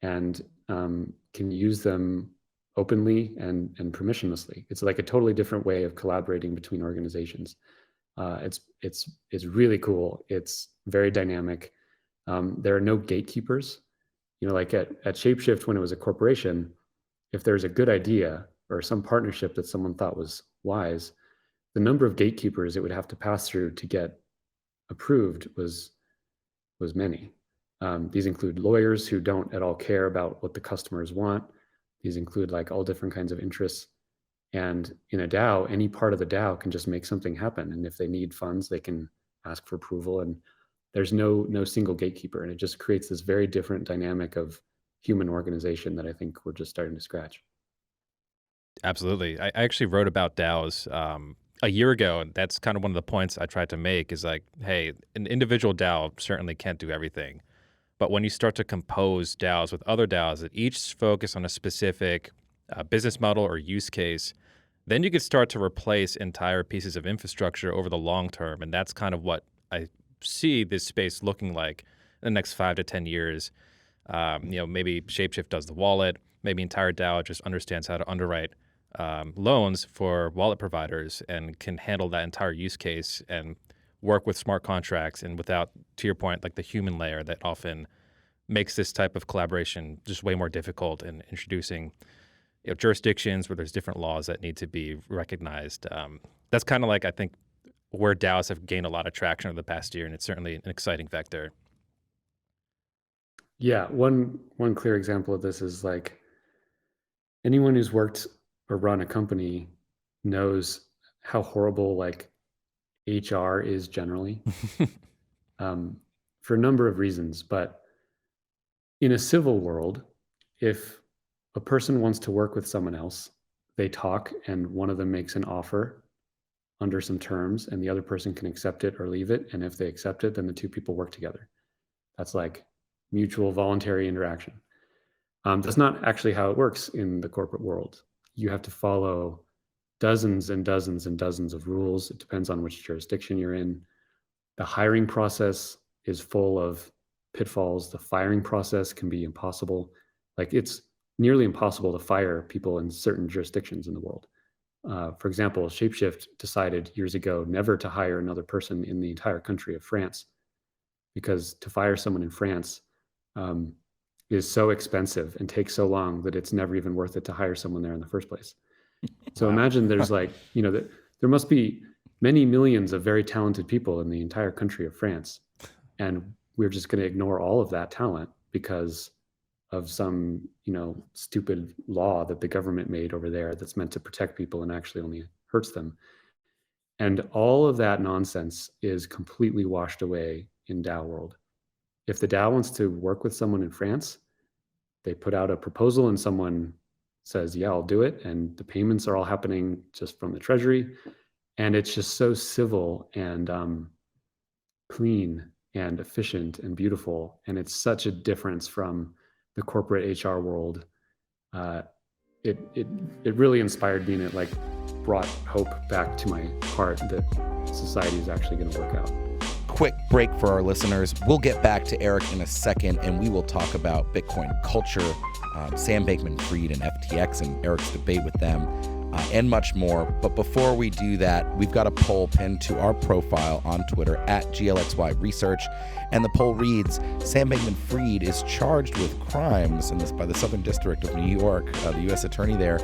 and can use them openly and permissionlessly. It's like a totally different way of collaborating between organizations. It's really cool. It's very dynamic. There are no gatekeepers. Like at Shapeshift, when it was a corporation, if there's a good idea or some partnership that someone thought was wise, the number of gatekeepers it would have to pass through to get approved was many. These include lawyers who don't at all care about what the customers want. These include like all different kinds of interests. And in a DAO, any part of the DAO can just make something happen. And if they need funds, they can ask for approval. And there's no single gatekeeper. And it just creates this very different dynamic of human organization that I think we're just starting to scratch. Absolutely. I actually wrote about DAOs a year ago, and that's kind of one of the points I tried to make is like, hey, an individual DAO certainly can't do everything. But when you start to compose DAOs with other DAOs that each focus on a specific business model or use case, then you could start to replace entire pieces of infrastructure over the long term. And that's kind of what I see this space looking like in the next 5 to 10 years. Maybe Shapeshift does the wallet, maybe entire DAO just understands how to underwrite loans for wallet providers and can handle that entire use case. And work with smart contracts and without, to your point, like the human layer that often makes this type of collaboration just way more difficult, and introducing jurisdictions where there's different laws that need to be recognized. That's kind of like, I think, where DAOs have gained a lot of traction over the past year, and it's certainly an exciting vector. Yeah, one clear example of this is like anyone who's worked or run a company knows how horrible like HR is generally, for a number of reasons. But in a civil world, if a person wants to work with someone else, they talk and one of them makes an offer under some terms and the other person can accept it or leave it. And if they accept it, then the two people work together. That's like mutual voluntary interaction. That's not actually how it works in the corporate world. You have to follow dozens and dozens and dozens of rules. It depends on which jurisdiction you're in. The hiring process is full of pitfalls. The firing process can be impossible. Like it's nearly impossible to fire people in certain jurisdictions in the world. For example, Shapeshift decided years ago never to hire another person in the entire country of France, because to fire someone in France is so expensive and takes so long that it's never even worth it to hire someone there in the first place. So wow. Imagine there's like, there must be many millions of very talented people in the entire country of France. And we're just going to ignore all of that talent because of some, stupid law that the government made over there that's meant to protect people and actually only hurts them. And all of that nonsense is completely washed away in DAO world. If the DAO wants to work with someone in France, they put out a proposal and someone says, yeah, I'll do it. And the payments are all happening just from the treasury. And it's just so civil and clean and efficient and beautiful. And it's such a difference from the corporate HR world. It really inspired me, and it like brought hope back to my heart that society is actually going to work out. Quick break for our listeners. We'll get back to Erik in a second, and we will talk about Bitcoin culture, Sam Bankman-Fried and FTX, and Erik's debate with them, and much more. But before we do that, we've got a poll pinned to our profile on Twitter @GLXY Research, and the poll reads: Sam Bankman-Fried is charged with crimes, and this by the Southern District of New York, the U.S. attorney there,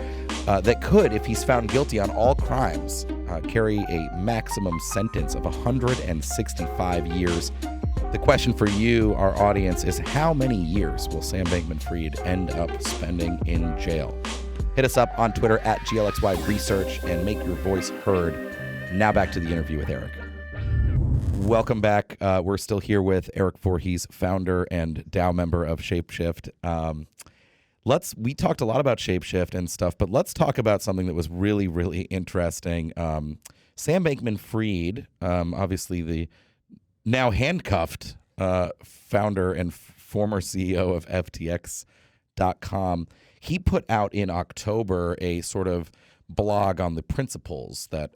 that could, if he's found guilty on all crimes, carry a maximum sentence of 165 years. The question for you, our audience, is how many years will Sam Bankman-Fried end up spending in jail? Hit us up on Twitter @GLXY Research and make your voice heard. Now back to the interview with Erik. Welcome back. We're still here with Erik Voorhees, founder and DAO member of Shapeshift. We talked a lot about Shapeshift and stuff, but let's talk about something that was really, really interesting. Sam Bankman-Fried, obviously the now handcuffed founder and former CEO of FTX.com, he put out in October a sort of blog on the principles that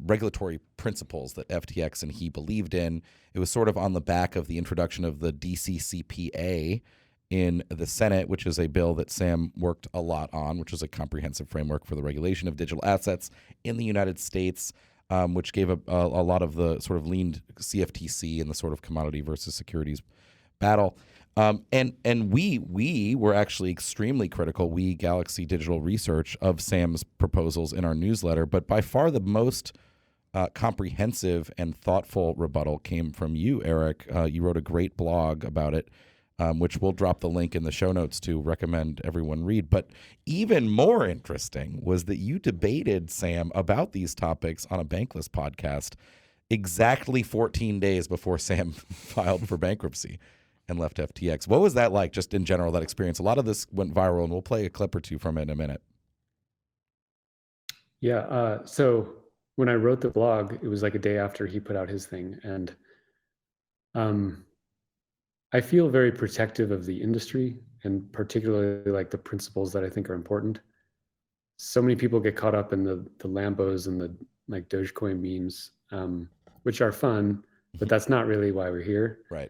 regulatory principles that FTX and he believed in. It was sort of on the back of the introduction of the DCCPA in the Senate, which is a bill that Sam worked a lot on, which is a comprehensive framework for the regulation of digital assets in the United States, which gave a lot of the sort of leaned CFTC and the sort of commodity versus securities battle. And we were actually extremely critical, we Galaxy Digital Research, of Sam's proposals in our newsletter. But by far the most comprehensive and thoughtful rebuttal came from you, Erik. You wrote a great blog about it, which we'll drop the link in the show notes to recommend everyone read. But even more interesting was that you debated Sam about these topics on a Bankless podcast exactly 14 days before Sam filed for bankruptcy and left FTX. What was that like, just in general, that experience? A lot of this went viral, and we'll play a clip or two from it in a minute. Yeah, so when I wrote the blog, it was like a day after he put out his thing. And I feel very protective of the industry, and particularly like the principles that I think are important. So many people get caught up in the Lambos and the like Dogecoin memes, which are fun, but that's not really why we're here. Right.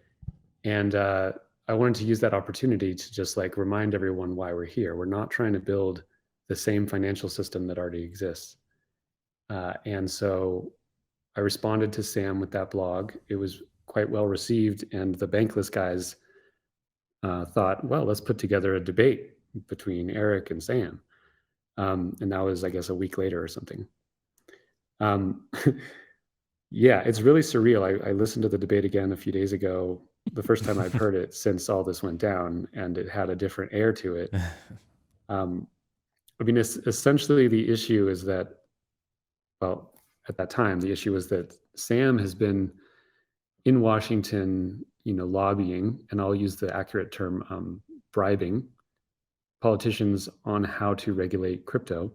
And I wanted to use that opportunity to just like remind everyone why we're here. We're not trying to build the same financial system that already exists. And so I responded to Sam with that blog. It was quite well received, and the Bankless guys thought, well, let's put together a debate between Erik and Sam. And that was, I guess, a week later or something. Yeah, it's really surreal. I listened to the debate again a few days ago, the first time I've heard it since all this went down, and it had a different air to it. I mean, essentially the issue is that, well, at that time, the issue was that Sam has been in Washington, lobbying, and I'll use the accurate term, bribing politicians on how to regulate crypto.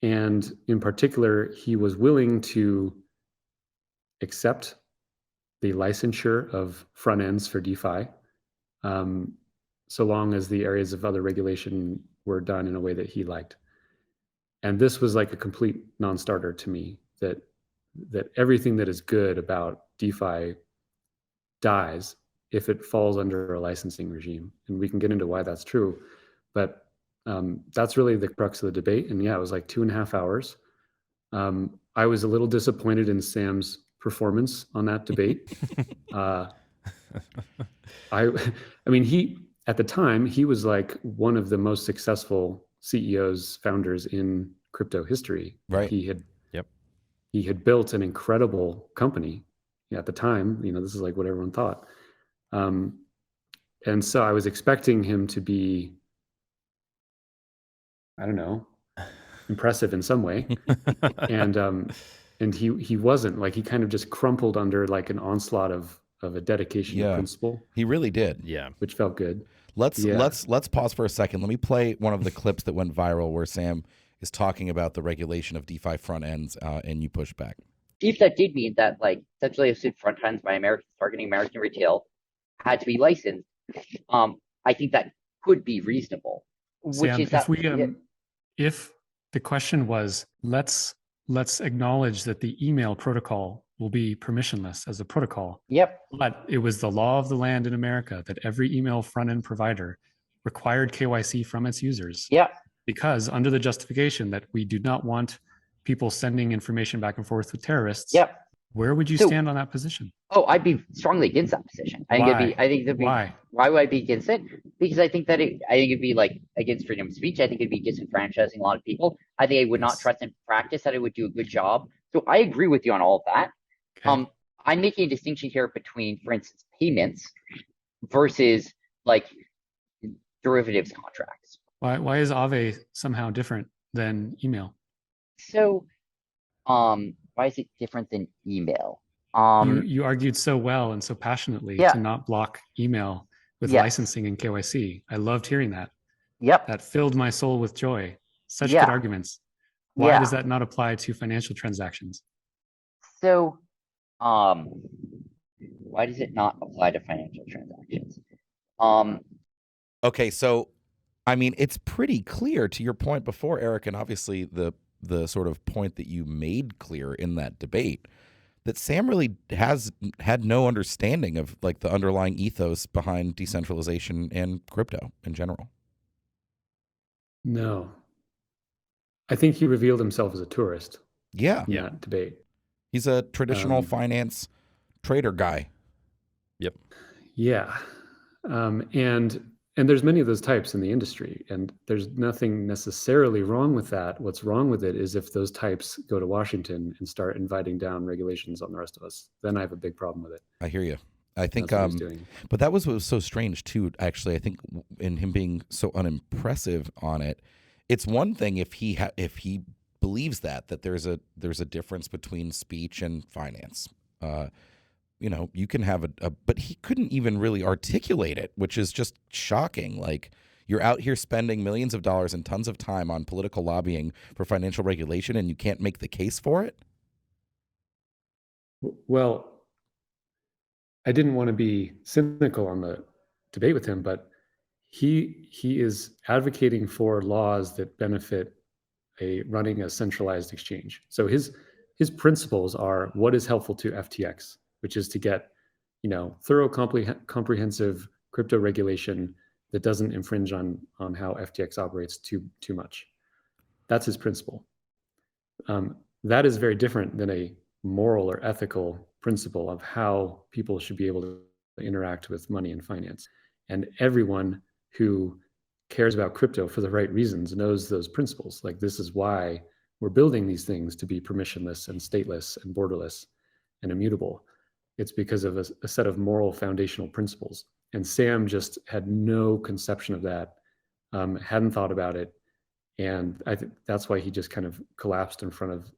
And in particular, he was willing to accept the licensure of front ends for DeFi, so long as the areas of other regulation were done in a way that he liked. And this was like a complete non-starter to me, that everything that is good about DeFi dies if it falls under a licensing regime. And we can get into why that's true, but that's really the crux of the debate. And yeah, it was like 2.5 hours. I was a little disappointed in Sam's performance on that debate. I mean, at the time, he was like one of the most successful CEOs, founders in crypto history. Right. He had built an incredible company. At the time, this is like what everyone thought. And so I was expecting him to be, I don't know, impressive in some way. And he wasn't. Like, he kind of just crumpled under like an onslaught of a dedication to principle. He really did. Yeah. Which felt good. Let's pause for a second. Let me play one of the clips that went viral where Sam is talking about the regulation of DeFi front ends, and you push back. If that did mean that, like, centralized front ends by Americans targeting American retail had to be licensed, I think that could be reasonable. Sam, if the question was, let's acknowledge that the email protocol will be permissionless as a protocol. Yep. But it was the law of the land in America that every email front-end provider required KYC from its users. Yep. Because under the justification that we do not want people sending information back and forth with terrorists. Yep. Where would you stand on that position? Oh, I'd be strongly against that position. Why? Why would I be against it? Because I think it'd be like against freedom of speech. I think it'd be disenfranchising a lot of people. I think I would not trust in practice that it would do a good job. So I agree with you on all of that. Okay. I'm making a distinction here between, for instance, payments versus like derivatives contracts. Why is Aave somehow different than email? So, why is it different than email? You argued so well and so passionately to not block email with licensing and KYC. I loved hearing that. Yep. That filled my soul with joy. Such good arguments. Why does that not apply to financial transactions? So, why does it not apply to financial transactions? Okay, so I mean, it's pretty clear to your point before, Erik, and obviously the sort of point that you made clear in that debate, that Sam really has had no understanding of like the underlying ethos behind decentralization and crypto in general. No. I think he revealed himself as a tourist. Yeah. In that debate. He's a traditional finance trader guy. Yep. Yeah. And there's many of those types in the industry, and there's nothing necessarily wrong with that. What's wrong with it is if those types go to Washington and start inviting down regulations on the rest of us, then I have a big problem with it. I hear you. I think, but that was what was so strange too, actually. I think in him being so unimpressive on it, it's one thing if he believes that there's a difference between speech and finance. You can have but he couldn't even really articulate it, which is just shocking. Like, you're out here spending millions of dollars and tons of time on political lobbying for financial regulation, and you can't make the case for it? Well, I didn't want to be cynical on the debate with him, but he is advocating for laws that benefit running a centralized exchange. So his principles are what is helpful to FTX, which is to get, thorough, comprehensive crypto regulation that doesn't infringe on how FTX operates too much. That's his principle. That is very different than a moral or ethical principle of how people should be able to interact with money and finance. And everyone who cares about crypto for the right reasons knows those principles. Like, this is why we're building these things to be permissionless and stateless and borderless and immutable. It's because of a set of moral foundational principles. And Sam just had no conception of that, hadn't thought about it. And I think that's why he just kind of collapsed in front of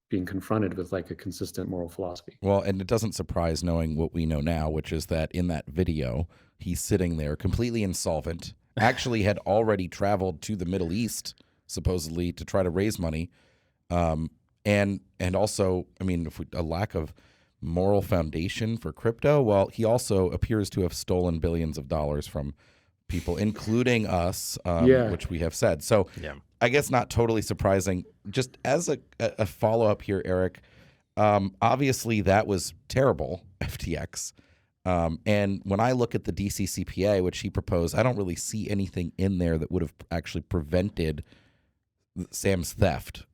being confronted with like a consistent moral philosophy. Well, and it doesn't surprise knowing what we know now, which is that in that video, he's sitting there completely insolvent, actually had already traveled to the Middle East, supposedly, to try to raise money. And also, I mean, if a lack of moral foundation for crypto, well, he also appears to have stolen billions of dollars from people, including us, which we have said. So I guess not totally surprising. Just as a follow-up here, Erik, obviously that was terrible, FTX. And when I look at the DCCPA, which he proposed, I don't really see anything in there that would have actually prevented Sam's theft.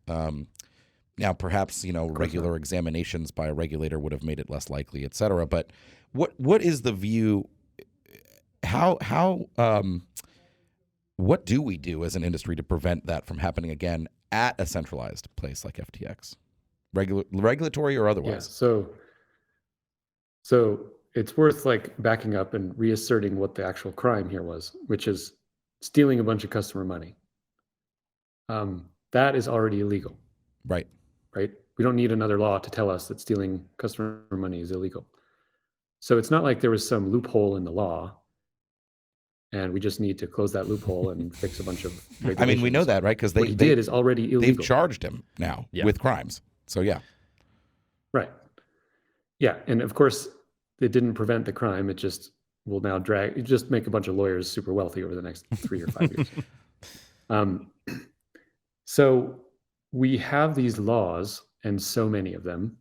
Now, perhaps, regular examinations by a regulator would have made it less likely, et cetera. But what is the view? What do we do as an industry to prevent that from happening again at a centralized place like FTX, regulatory or otherwise? Yeah, so it's worth like backing up and reasserting what the actual crime here was, which is stealing a bunch of customer money. That is already illegal. Right. We don't need another law to tell us that stealing customer money is illegal. So it's not like there was some loophole in the law and we just need to close that loophole and fix a bunch of regulations. I mean, we know that, right? Because what he did is already illegal. They've charged him now with crimes. So, yeah. Right. Yeah. And of course, it didn't prevent the crime. It just will now just make a bunch of lawyers super wealthy over the next 3 or 5 years. So we have these laws, and so many of them.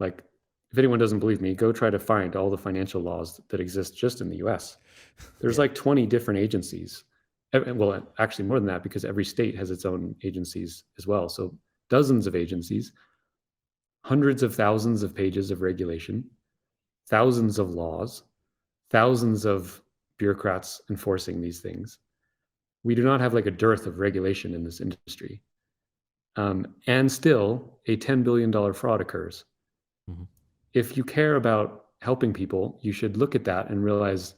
Like, if anyone doesn't believe me, go try to find all the financial laws that exist just in the US. There's like 20 different agencies. Well, actually more than that, because every state has its own agencies as well. So dozens of agencies, hundreds of thousands of pages of regulation, thousands of laws, thousands of bureaucrats enforcing these things. We do not have like a dearth of regulation in this industry. And still, a $10 billion fraud occurs. Mm-hmm. If you care about helping people, you should look at that and realize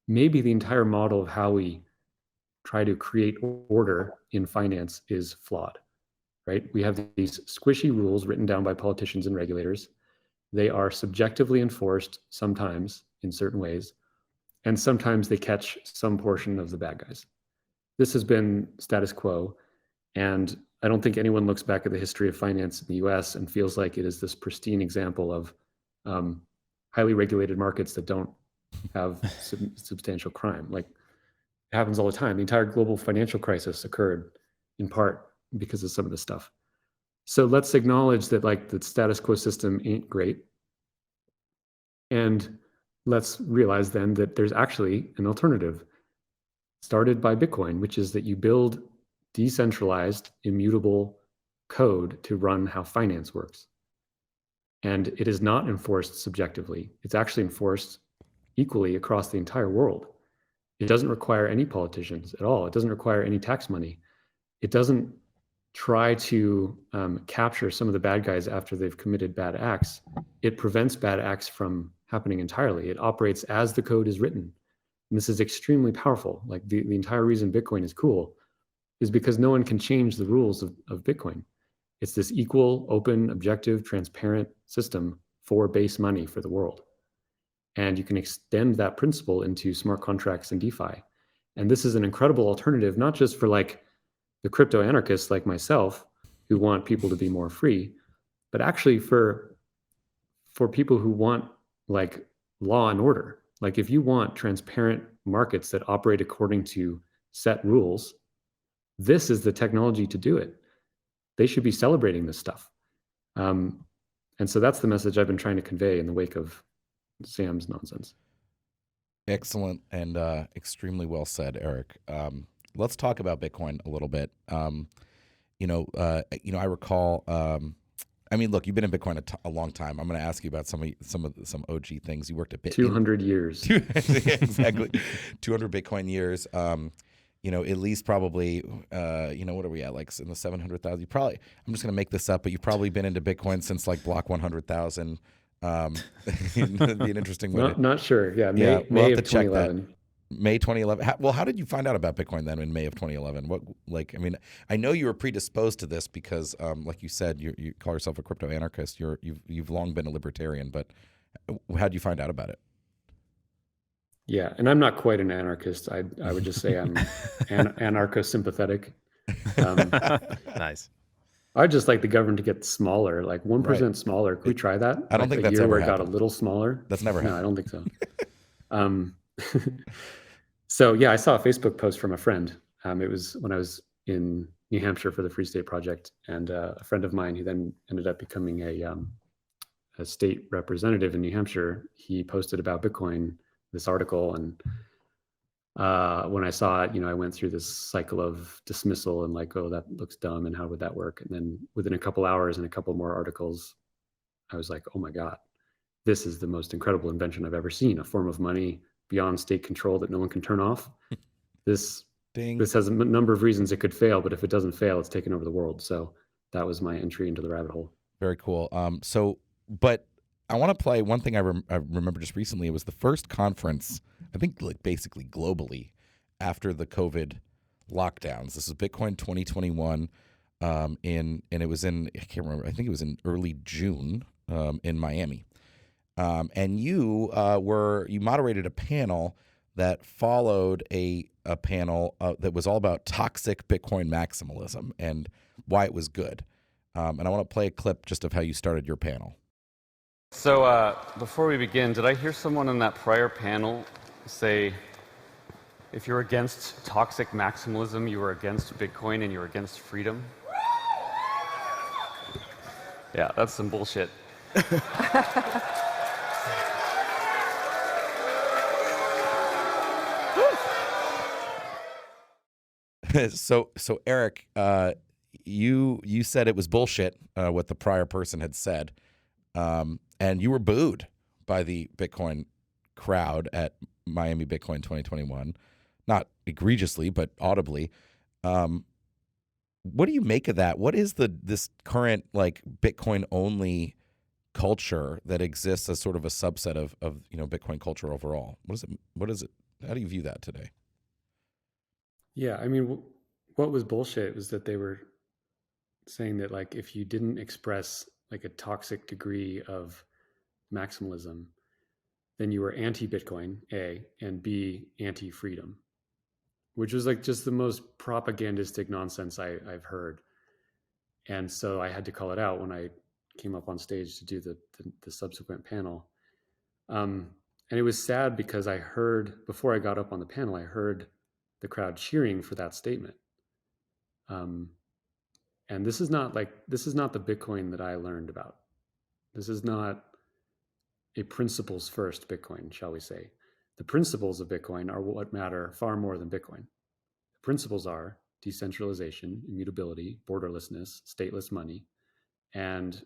maybe the entire model of how we try to create order in finance is flawed, right? We have these squishy rules written down by politicians and regulators. They are subjectively enforced sometimes in certain ways, and sometimes they catch some portion of the bad guys. This has been status quo, and I don't think anyone looks back at the history of finance in the US and feels like it is this pristine example of highly regulated markets that don't have substantial crime. Like, it happens all the time. The entire global financial crisis occurred in part because of some of this stuff. So let's acknowledge that like the status quo system ain't great. And let's realize then that there's actually an alternative started by Bitcoin, which is that you build decentralized, immutable code to run how finance works. And it is not enforced subjectively. It's actually enforced equally across the entire world. It doesn't require any politicians at all. It doesn't require any tax money. It doesn't try to capture some of the bad guys after they've committed bad acts. It prevents bad acts from happening entirely. It operates as the code is written. And this is extremely powerful. Like the entire reason Bitcoin is cool is because no one can change the rules of Bitcoin. It's this equal, open, objective, transparent system for base money for the world. And you can extend that principle into smart contracts and DeFi. And this is an incredible alternative, not just for like the crypto anarchists like myself who want people to be more free, but actually for people who want like law and order. Like, if you want transparent markets that operate according to set rules, this is the technology to do it. They should be celebrating this stuff. And so that's the message I've been trying to convey in the wake of Sam's nonsense. Excellent and extremely well said, Erik. Let's talk about Bitcoin a little bit. I recall I mean, look, you've been in Bitcoin a long time. I'm going to ask you about some OG things. You worked at Bitcoin 200 years. Exactly, 200 Bitcoin years. At least probably, what are we at? Like in the 700,000. You probably. I'm just going to make this up, but you've probably been into Bitcoin since like block 100,000. It'd be an interesting way. Not sure. Yeah, we'll May have of to check that. 2011. May 2011. How did you find out about Bitcoin then in May of 2011? I know you were predisposed to this because, like you said, you call yourself a crypto anarchist. You've long been a libertarian, but how did you find out about it? Yeah, and I'm not quite an anarchist. I would just say I'm anarcho-sympathetic. Nice. I'd just like the government to get smaller, like 1% smaller. Could we try that? I don't think that's ever where it happened. got a little smaller. That's never happened. No, I don't think so. So yeah, I saw a Facebook post from a friend. It was when I was in New Hampshire for the Free State Project, and a friend of mine who then ended up becoming a state representative in New Hampshire. He posted about Bitcoin, this article, and when I saw it, I went through this cycle of dismissal and like, oh, that looks dumb, and how would that work? And then within a couple hours and a couple more articles, I was like, oh my God, this is the most incredible invention I've ever seen, a form of money beyond state control that no one can turn off. This has a number of reasons it could fail, but if it doesn't fail, it's taken over the world. So that was my entry into the rabbit hole. Very cool. But I want to play one thing I remember just recently. It was the first conference, I think, like basically globally after the COVID lockdowns. This is Bitcoin 2021, and it was I can't remember. I think it was in early June in Miami. And you moderated a panel that followed a panel that was all about toxic Bitcoin maximalism and why it was good. And I want to play a clip just of how you started your panel. So before we begin, did I hear someone in that prior panel say, if you're against toxic maximalism, you are against Bitcoin and you're against freedom? Yeah, that's some bullshit. So Erik, you said it was bullshit what the prior person had said, and you were booed by the Bitcoin crowd at Miami Bitcoin 2021, not egregiously but audibly. What do you make of that? What is this current like Bitcoin only culture that exists as sort of a subset of Bitcoin culture overall? What is it? How do you view that today? Yeah, I mean, what was bullshit was that they were saying that like if you didn't express like a toxic degree of maximalism, then you were anti-Bitcoin, A, and B, anti-freedom, which was like just the most propagandistic nonsense I've heard. And so I had to call it out when I came up on stage to do the subsequent panel. And it was sad because I heard, before I got up on the panel, I heard the crowd cheering for that statement. And this is not the Bitcoin that I learned about. This is not a principles first Bitcoin, shall we say. The principles of Bitcoin are what matter far more than Bitcoin. The principles are decentralization, immutability, borderlessness, stateless money, and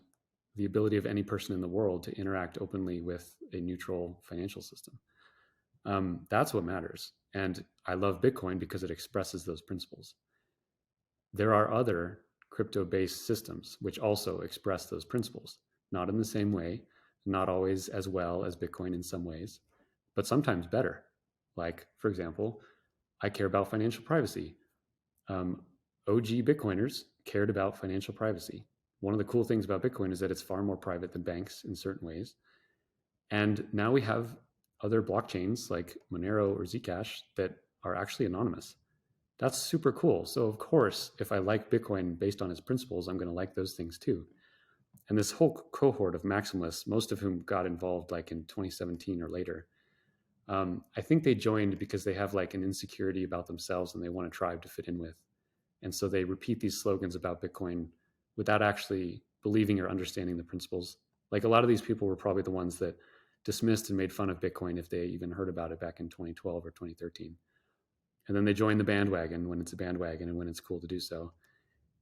the ability of any person in the world to interact openly with a neutral financial system. That's what matters. And I love Bitcoin because it expresses those principles. There are other crypto-based systems which also express those principles, not in the same way, not always as well as Bitcoin in some ways, but sometimes better. Like, for example, I care about financial privacy. OG Bitcoiners cared about financial privacy. One of the cool things about Bitcoin is that it's far more private than banks in certain ways. And now we have other blockchains like Monero or Zcash that are actually anonymous. That's super cool. So of course, if I like Bitcoin based on its principles, I'm going to like those things too. And this whole cohort of maximalists, most of whom got involved like in 2017 or later, I think they joined because they have like an insecurity about themselves and they want a tribe to fit in with. And so they repeat these slogans about Bitcoin without actually believing or understanding the principles. Like a lot of these people were probably the ones that dismissed and made fun of Bitcoin if they even heard about it back in 2012 or 2013. And then they join the bandwagon when it's a bandwagon and when it's cool to do so.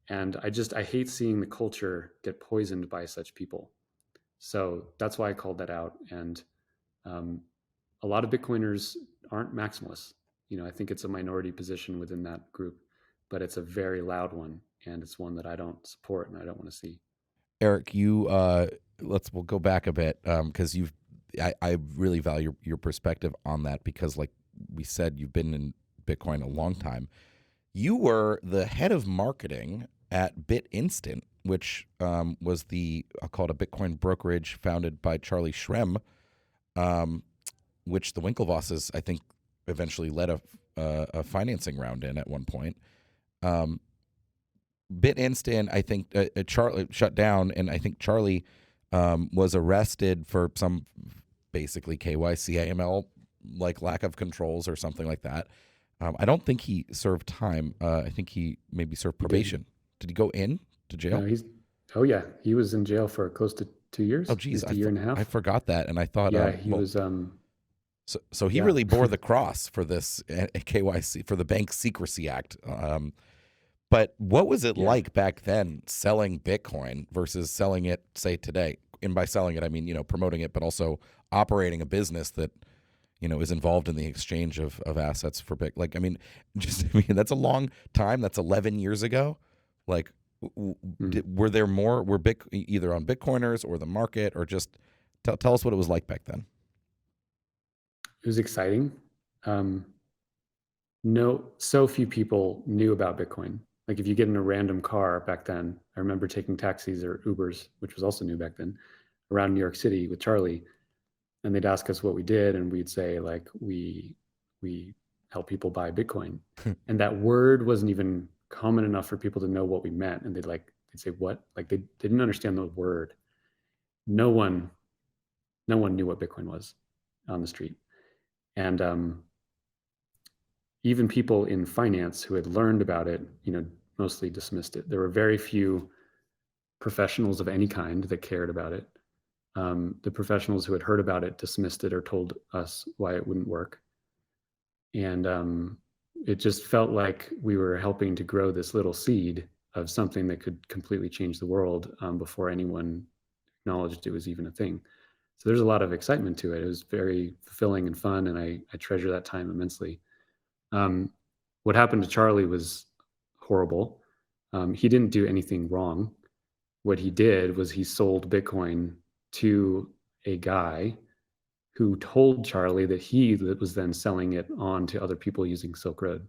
And I hate seeing the culture get poisoned by such people. So that's why I called that out. And a lot of Bitcoiners aren't maximalists. I think it's a minority position within that group, but it's a very loud one, and it's one that I don't support and I don't want to see. Erik, we'll go back a bit because I really value your perspective on that because, like we said, you've been in Bitcoin a long time. You were the head of marketing at BitInstant, which was I'll call it a Bitcoin brokerage founded by Charlie Shrem, which the Winklevosses, I think, eventually led a financing round in at one point. BitInstant, I think, Charlie shut down, and I think Charlie was arrested for some basically KYC AML, like lack of controls or something like that. I don't think he served time. I think he maybe served probation. Did he go in to jail? No, he was in jail for close to 2 years. Oh, geez, a year and a half. I forgot that, and I thought, he was. So he really bore the cross for this KYC, for the Bank Secrecy Act. But what was it like back then selling Bitcoin versus selling it, say, today? And by selling it, I mean, promoting it, but also operating a business that, is involved in the exchange of assets for Bitcoin. That's a long time. That's 11 years ago. Like, were there more, either on Bitcoiners or the market, or just tell us what it was like back then? It was exciting. So few people knew about Bitcoin. Like if you get in a random car back then, I remember taking taxis or Ubers, which was also new back then, around New York City with Charlie, and they'd ask us what we did, and we'd say like we help people buy Bitcoin, and that word wasn't even common enough for people to know what we meant, and they'd say what? Like they didn't understand the word. No one knew what Bitcoin was on the street, and even people in finance who had learned about it, mostly dismissed it. There were very few professionals of any kind that cared about it. The professionals who had heard about it dismissed it or told us why it wouldn't work. And it just felt like we were helping to grow this little seed of something that could completely change the world before anyone acknowledged it was even a thing. So there's a lot of excitement to it. It was very fulfilling and fun, and I treasure that time immensely. What happened to Charlie was horrible. He didn't do anything wrong. What he did was he sold Bitcoin to a guy who told Charlie that he was then selling it on to other people using Silk Road.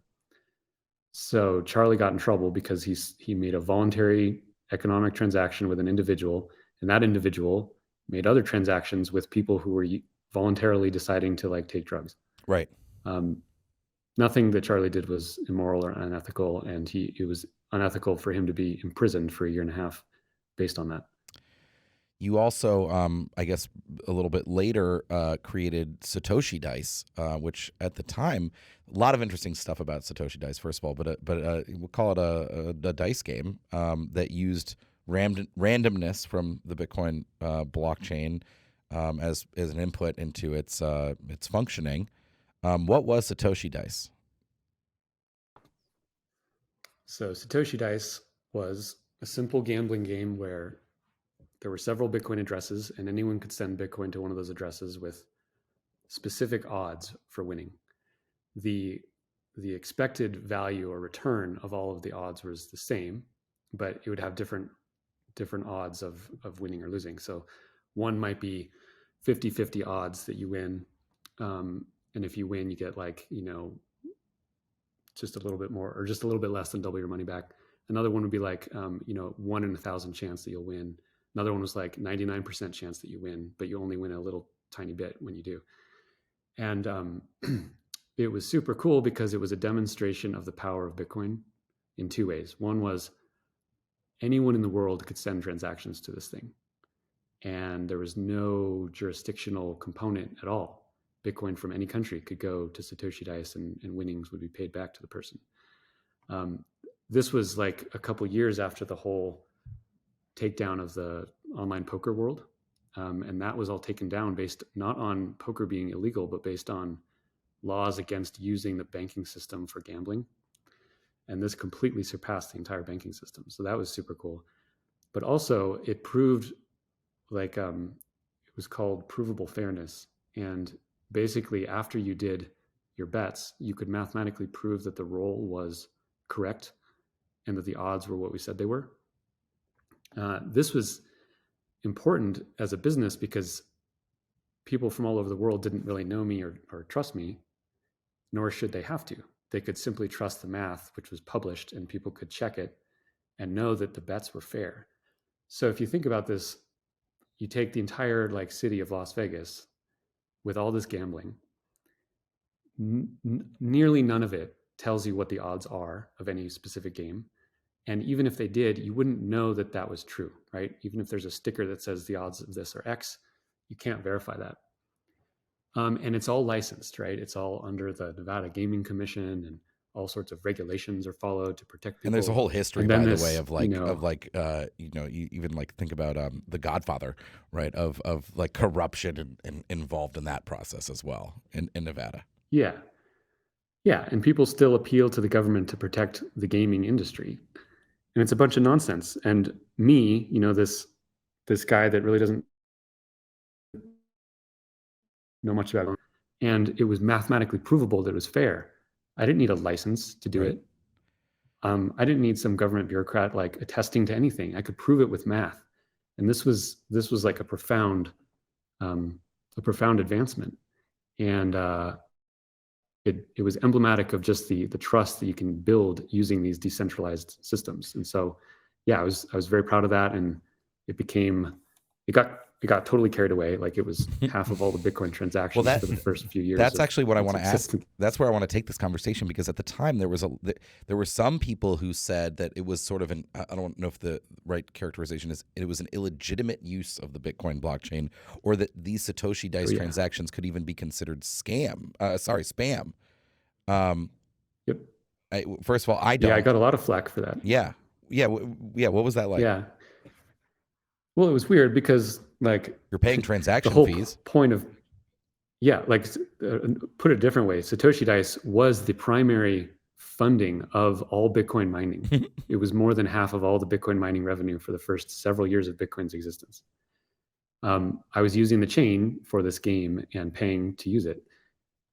So Charlie got in trouble because he made a voluntary economic transaction with an individual, and that individual made other transactions with people who were voluntarily deciding to take drugs. Right. Nothing that Charlie did was immoral or unethical, and it was unethical for him to be imprisoned for a year and a half based on that. You also, I guess, a little bit later created Satoshi Dice, which at the time, a lot of interesting stuff about Satoshi Dice. First of all, but we'll call it a dice game that used randomness from the Bitcoin blockchain as an input into its functioning. What was Satoshi Dice? So Satoshi Dice was a simple gambling game where there were several Bitcoin addresses, and anyone could send Bitcoin to one of those addresses with specific odds for winning. The expected value or return of all of the odds was the same, but it would have different odds of winning or losing. So one might be 50-50 odds that you win. And if you win, you get just a little bit more or just a little bit less than double your money back. Another one would be 1 in 1,000 chance that you'll win. Another one was 99% chance that you win, but you only win a little tiny bit when you do. And it was super cool because it was a demonstration of the power of Bitcoin in two ways. One was anyone in the world could send transactions to this thing, and there was no jurisdictional component at all. Bitcoin from any country could go to Satoshi Dice, and winnings would be paid back to the person. This was a couple years after the whole takedown of the online poker world. And that was all taken down based not on poker being illegal, but based on laws against using the banking system for gambling. And this completely surpassed the entire banking system. So that was super cool. But also it proved like, it was called provable fairness. And basically after you did your bets, you could mathematically prove that the roll was correct and that the odds were what we said they were. This was important as a business because people from all over the world didn't really know me or trust me, nor should they have to. They could simply trust the math, which was published, and people could check it and know that the bets were fair. So if you think about this, you take the entire like city of Las Vegas with all this gambling, nearly none of it tells you what the odds are of any specific game. And even if they did, you wouldn't know that that was true, right? Even if there's a sticker that says the odds of this are X, you can't verify that. And it's all licensed, right? It's all under the Nevada Gaming Commission, and all sorts of regulations are followed to protect people. And there's a whole history, by the way, of like, you even like think about The Godfather, right? Of like corruption and involved in that process as well in Nevada. Yeah. Yeah. And people still appeal to the government to protect the gaming industry. And it's a bunch of nonsense. And me, this guy that really doesn't know much about it, and it was mathematically provable that it was fair. I didn't need a license to do Right. it. I didn't need some government bureaucrat like attesting to anything. I could prove it with math. And this was like a profound advancement. And it was emblematic of just the trust that you can build using these decentralized systems. And so, yeah, I was very proud of that. And it got totally carried away. Like it was half of all the Bitcoin transactions for the first few years. That's actually what I want to ask. That's where I want to take this conversation, because at the time there were some people who said that it was sort of I don't know if the right characterization is it was an illegitimate use of the Bitcoin blockchain, or that these Satoshi Dice transactions could even be considered spam. Yep. First of all, I don't. Yeah, I got a lot of flack for that. Yeah. What was that like? Yeah. Well, it was weird because like you're paying transaction the whole fees. Point of put it a different way, Satoshi Dice was the primary funding of all Bitcoin mining. It was more than half of all the Bitcoin mining revenue for the first several years of Bitcoin's existence. I was using the chain for this game and paying to use it.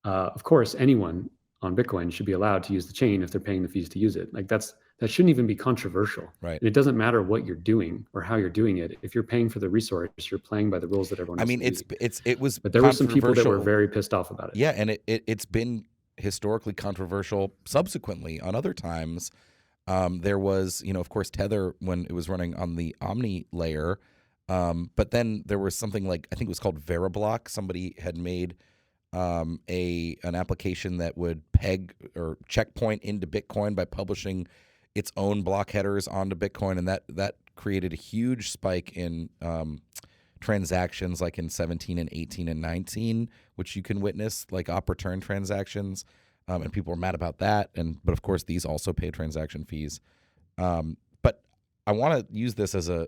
Of course, anyone on Bitcoin should be allowed to use the chain if they're paying the fees to use it. Like that shouldn't even be controversial. Right. And it doesn't matter what you're doing or how you're doing it. If you're paying for the resource, you're playing by the rules that everyone else is using. But there were some people that were very pissed off about it. Yeah, and it's been historically controversial subsequently on other times. There was, of course, Tether when it was running on the Omni layer. But then there was something like, I think it was called Veriblock. Somebody had made an application that would peg or checkpoint into Bitcoin by publishing its own block headers onto Bitcoin, and that created a huge spike in transactions, like in 17 and 18 and 19, which you can witness, like op return transactions, and people were mad about that. But of course, these also pay transaction fees. But I want to use this as a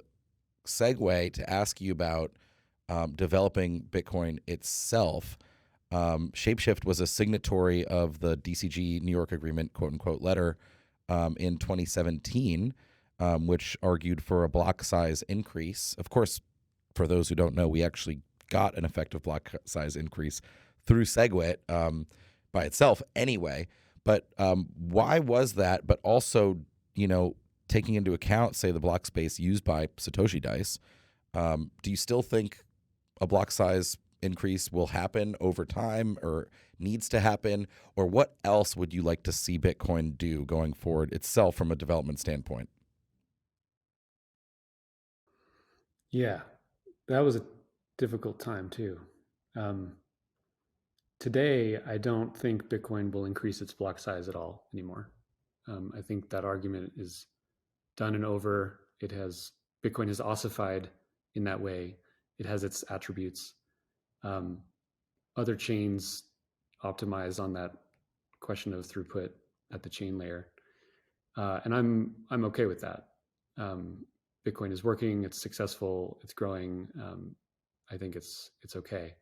segue to ask you about developing Bitcoin itself. Shapeshift was a signatory of the DCG New York Agreement, quote unquote, letter in 2017, which argued for a block size increase. Of course, for those who don't know, we actually got an effective block size increase through SegWit by itself anyway. But why was that? But also, taking into account, say, the block space used by Satoshi Dice, do you still think a block size increase will happen over time or needs to happen? Or what else would you like to see Bitcoin do going forward itself from a development standpoint? Yeah, that was a difficult time too. Today, I don't think Bitcoin will increase its block size at all anymore. I think that argument is done and over. Bitcoin has ossified in that way. It has its attributes. Other chains optimize on that question of throughput at the chain layer, and I'm okay with that. Bitcoin is working. It's successful. It's growing. I think it's okay.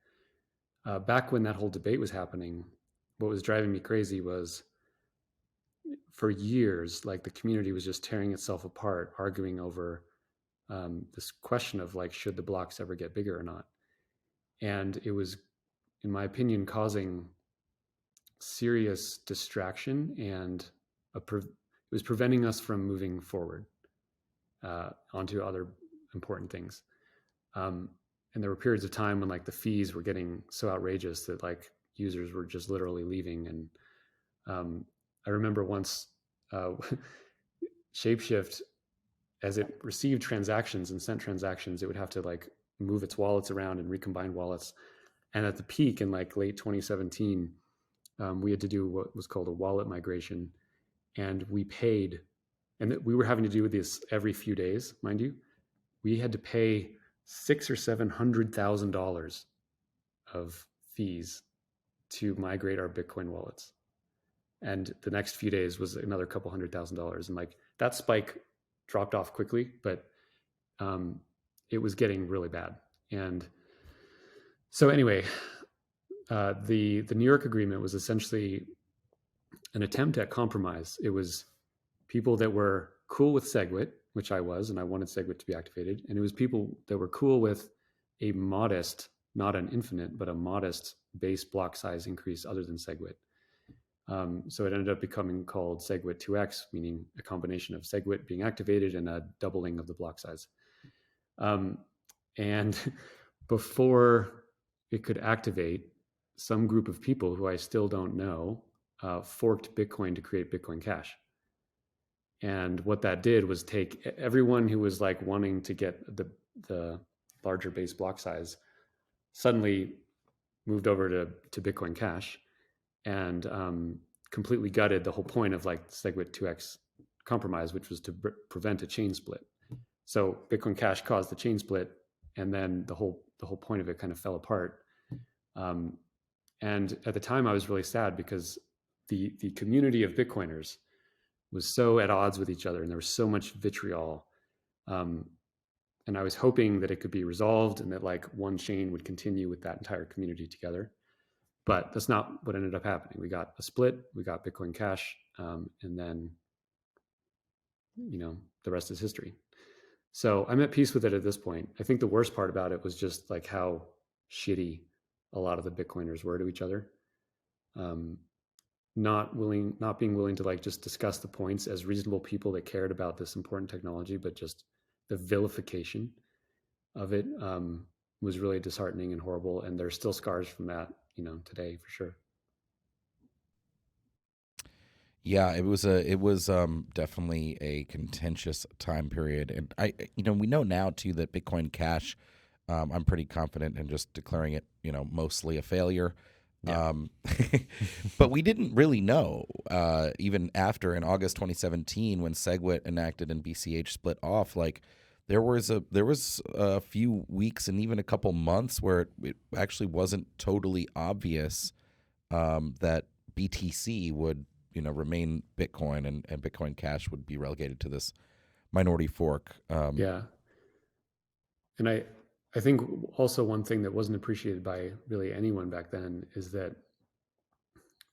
Back when that whole debate was happening, what was driving me crazy was for years, like the community was just tearing itself apart, arguing over this question of like, should the blocks ever get bigger or not? And it was, in my opinion, causing serious distraction, and it was preventing us from moving forward onto other important things. And there were periods of time when like the fees were getting so outrageous that like users were just literally leaving. And I remember once Shapeshift, as it received transactions and sent transactions, it would have to like move its wallets around and recombine wallets. And at the peak in like late 2017, we had to do what was called a wallet migration, and we paid, and we were having to do this every few days, mind you. We had to pay $600,000 or $700,000 of fees to migrate our Bitcoin wallets. And the next few days was another couple $100,000. And like that spike dropped off quickly, but it was getting really bad. And so anyway, the New York agreement was essentially an attempt at compromise. It was people that were cool with SegWit, which I was, and I wanted SegWit to be activated. And it was people that were cool with a modest, not an infinite, but a modest base block size increase other than SegWit. So it ended up becoming called SegWit 2x, meaning a combination of SegWit being activated and a doubling of the block size. And before it could activate, some group of people who I still don't know forked Bitcoin to create Bitcoin Cash. And what that did was take everyone who was like wanting to get the larger base block size suddenly moved over to Bitcoin Cash, and completely gutted the whole point of like SegWit 2x compromise, which was to prevent a chain split. So Bitcoin Cash caused the chain split, and then the whole point of it kind of fell apart. And at the time, I was really sad because the community of Bitcoiners was so at odds with each other, and there was so much vitriol. And I was hoping that it could be resolved and that like one chain would continue with that entire community together. But that's not what ended up happening. We got a split, we got Bitcoin Cash, and then, the rest is history. So I'm at peace with it at this point. I think the worst part about it was just like how shitty a lot of the Bitcoiners were to each other. Not being willing to like just discuss the points as reasonable people that cared about this important technology, but just the vilification of it was really disheartening and horrible. And there's still scars from that, today for sure. Yeah, it was definitely a contentious time period, and we know now too that Bitcoin Cash, I'm pretty confident in just declaring it, mostly a failure. Yeah. But we didn't really know even after in August 2017 when SegWit enacted and BCH split off. Like there was a few weeks and even a couple months where it actually wasn't totally obvious that BTC would remain Bitcoin and Bitcoin Cash would be relegated to this minority fork. Yeah. And I think also one thing that wasn't appreciated by really anyone back then is that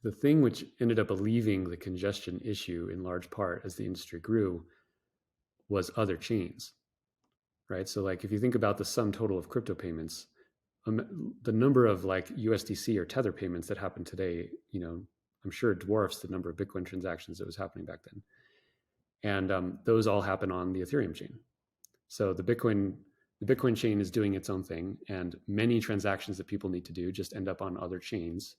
the thing which ended up alleviating the congestion issue in large part as the industry grew was other chains, right? So like if you think about the sum total of crypto payments, the number of like USDC or Tether payments that happen today, I'm sure dwarfs the number of Bitcoin transactions that was happening back then. And those all happen on the Ethereum chain. So the Bitcoin chain is doing its own thing, and many transactions that people need to do just end up on other chains.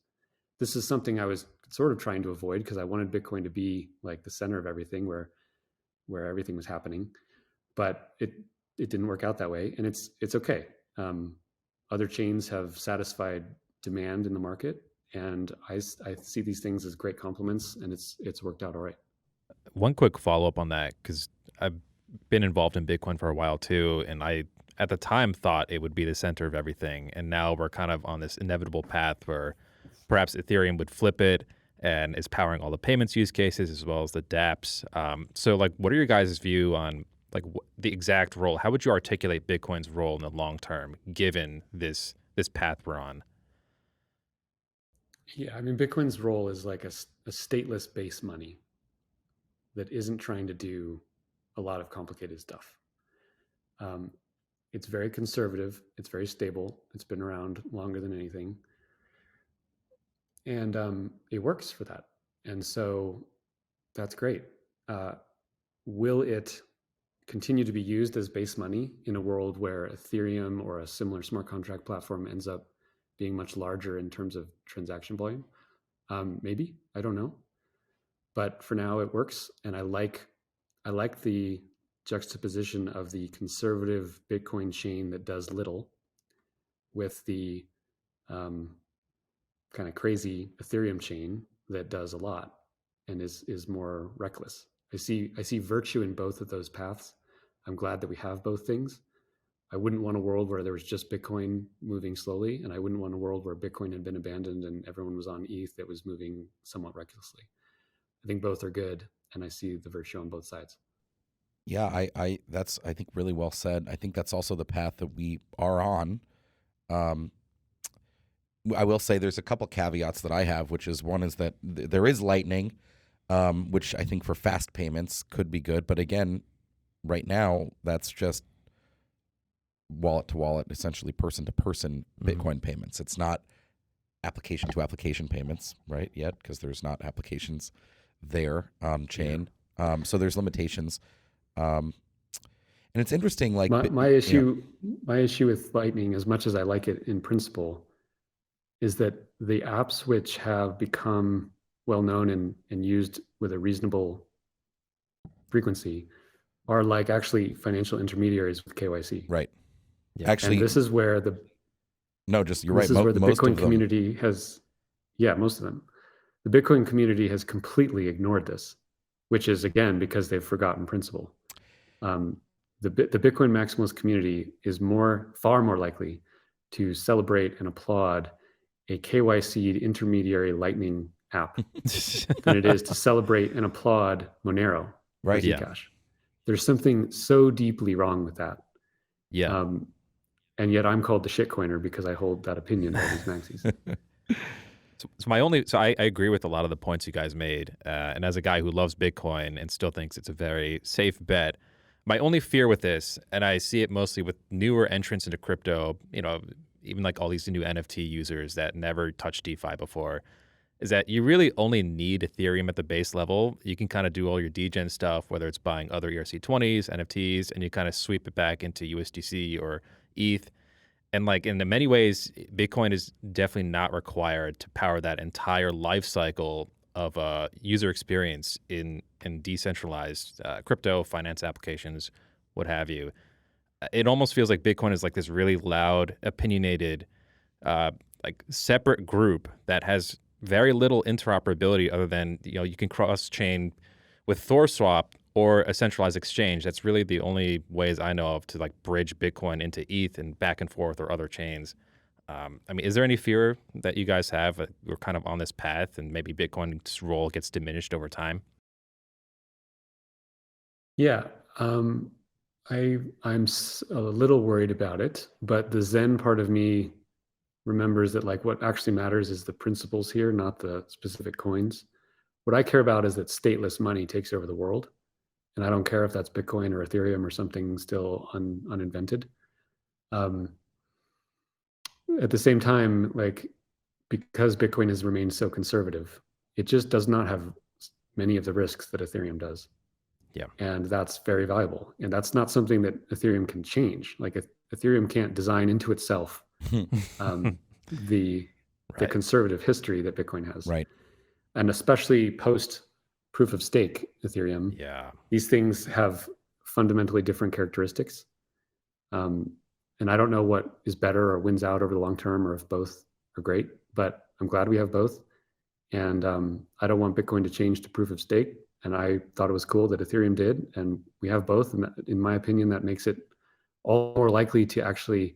This is something I was sort of trying to avoid because I wanted Bitcoin to be like the center of everything where everything was happening, but it didn't work out that way, and it's okay. Other chains have satisfied demand in the market, and I see these things as great complements, and it's worked out all right. One quick follow-up on that, because I've been involved in Bitcoin for a while too, and I at the time thought it would be the center of everything, and now we're kind of on this inevitable path where perhaps Ethereum would flip it and is powering all the payments use cases as well as the dApps. So like, what are your guys' view on like the exact role? How would you articulate Bitcoin's role in the long term, given this path we're on? Yeah, I mean, Bitcoin's role is like a stateless base money. that isn't trying to do a lot of complicated stuff. It's very conservative. It's very stable. It's been around longer than anything. And it works for that. And so that's great. Will it continue to be used as base money in a world where Ethereum or a similar smart contract platform ends up being much larger in terms of transaction volume? Maybe, I don't know. But for now it works. And I like the juxtaposition of the conservative Bitcoin chain that does little with the kind of crazy Ethereum chain that does a lot and is more reckless. I see virtue in both of those paths. I'm glad that we have both things. I wouldn't want a world where there was just Bitcoin moving slowly, and I wouldn't want a world where Bitcoin had been abandoned and everyone was on ETH that was moving somewhat recklessly. I think both are good, and I see the virtue on both sides. Yeah, that's, I think, really well said. I think that's also the path that we are on. I will say there's a couple caveats that I have, which is one is that there is Lightning, which I think for fast payments could be good. But again, right now, that's just wallet to wallet, essentially person to person Bitcoin payments. It's not application to application payments, right, yet, because there's not applications there on chain. Yeah. So there's limitations. And it's interesting, like my issue with Lightning, as much as I like it in principle, is that the apps which have become well known and used with a reasonable frequency are like actually financial intermediaries with KYC. Right. Yeah. Actually, and this is where you're right. This is where the Bitcoin community has, most of them. The Bitcoin community has completely ignored this, which is again because they've forgotten principle. The Bitcoin maximalist community is far more likely to celebrate and applaud a KYC'd intermediary Lightning app than it is to celebrate and applaud Monero, right? Zcash. There's something so deeply wrong with that. Yeah. And yet I'm called the shitcoiner because I hold that opinion by these maxis. So I agree with a lot of the points you guys made. And as a guy who loves Bitcoin and still thinks it's a very safe bet, my only fear with this, and I see it mostly with newer entrants into crypto, even like all these new NFT users that never touched DeFi before, is that you really only need Ethereum at the base level. You can kind of do all your degen stuff, whether it's buying other ERC20s, NFTs, and you kind of sweep it back into USDC or ETH. And like in many ways, Bitcoin is definitely not required to power that entire life cycle of user experience in decentralized crypto, finance applications, what have you. It almost feels like Bitcoin is like this really loud, opinionated, like separate group that has very little interoperability other than, you can cross-chain with ThorSwap or a centralized exchange. That's really the only ways I know of to like bridge Bitcoin into ETH and back and forth or other chains. Is there any fear that you guys have that we're kind of on this path and maybe Bitcoin's role gets diminished over time? Yeah, I'm a little worried about it, but the Zen part of me remembers that like what actually matters is the principles here, not the specific coins. What I care about is that stateless money takes over the world. And I don't care if that's Bitcoin or Ethereum or something still uninvented. At the same time, like because Bitcoin has remained so conservative, it just does not have many of the risks that Ethereum does. Yeah. And that's very valuable. And that's not something that Ethereum can change. Like Ethereum can't design into itself the conservative history that Bitcoin has. Right. And especially post proof of stake Ethereum. Yeah. These things have fundamentally different characteristics. And I don't know what is better or wins out over the long term or if both are great, but I'm glad we have both. And I don't want Bitcoin to change to proof of stake. And I thought it was cool that Ethereum did. And we have both. And that, in my opinion, that makes it all more likely to actually,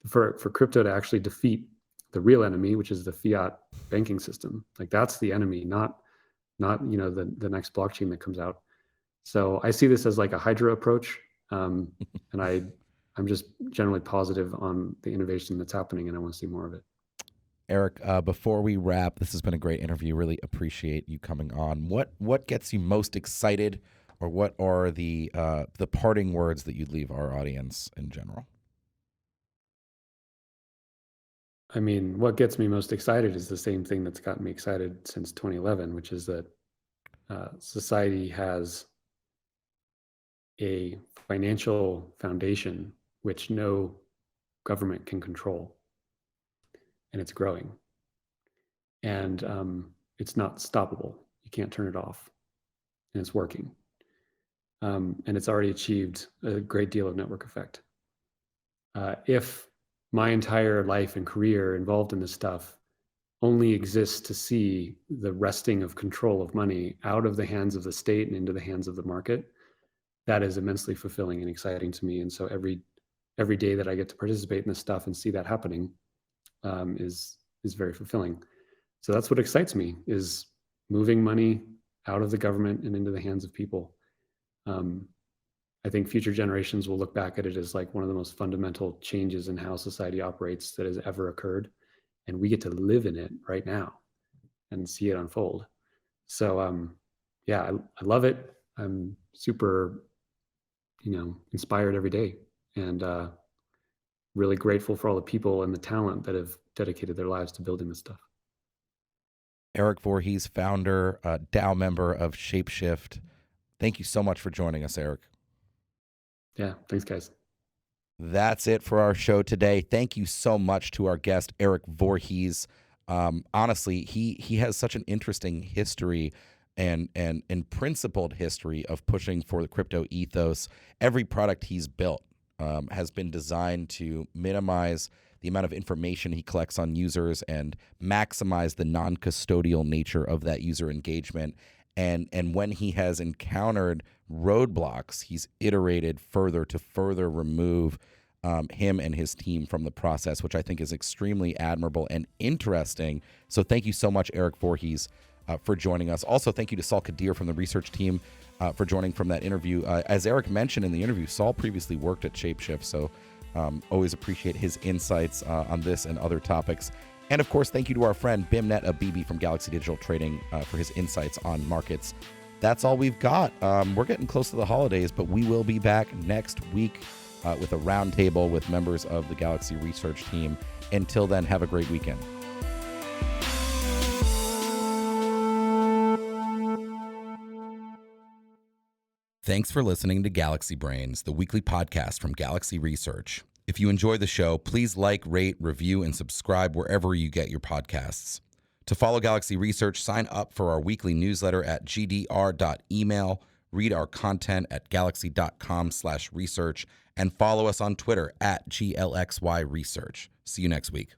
for crypto to actually defeat the real enemy, which is the fiat banking system. Like that's the enemy, not the next blockchain that comes out. So I see this as like a Hydra approach. And I'm just generally positive on the innovation that's happening and I want to see more of it. Erik, before we wrap, this has been a great interview. Really appreciate you coming on. What gets you most excited, or what are the parting words that you'd leave our audience in general? I mean, what gets me most excited is the same thing that's gotten me excited since 2011, which is that society has a financial foundation which no government can control, and it's growing. And it's not stoppable. You can't turn it off, and it's working. And it's already achieved a great deal of network effect. If my entire life and career involved in this stuff only exists to see the wresting of control of money out of the hands of the state and into the hands of the market, that is immensely fulfilling and exciting to me. And so every day that I get to participate in this stuff and see that happening is very fulfilling. So that's what excites me, is moving money out of the government and into the hands of people. I think future generations will look back at it as like one of the most fundamental changes in how society operates that has ever occurred. And we get to live in it right now and see it unfold. So yeah, I love it. I'm super, inspired every day, and really grateful for all the people and the talent that have dedicated their lives to building this stuff. Erik Voorhees, founder, DAO member of Shapeshift. Thank you so much for joining us, Erik. Yeah, thanks, guys. That's it for our show today. Thank you so much to our guest, Erik Voorhees. Honestly, he has such an interesting history and principled history of pushing for the crypto ethos. Every product he's built has been designed to minimize the amount of information he collects on users and maximize the non-custodial nature of that user engagement. And when he has encountered roadblocks, he's iterated further to further remove him and his team from the process, which I think is extremely admirable and interesting. So thank you so much, Erik Voorhees, for joining us. Also, thank you to Sal Qadir from the research team for joining from that interview. As Erik mentioned in the interview, Sal previously worked at Shapeshift, so always appreciate his insights on this and other topics. And of course, thank you to our friend Beimnet Abebe from Galaxy Digital Trading for his insights on markets. That's all we've got. We're getting close to the holidays, but we will be back next week with a roundtable with members of the Galaxy research team. Until then, have a great weekend. Thanks for listening to Galaxy Brains, the weekly podcast from Galaxy Research. If you enjoy the show, please like, rate, review, and subscribe wherever you get your podcasts. To follow Galaxy Research, sign up for our weekly newsletter at gdr.email, read our content at galaxy.com/research, and follow us on Twitter at GLXYResearch. See you next week.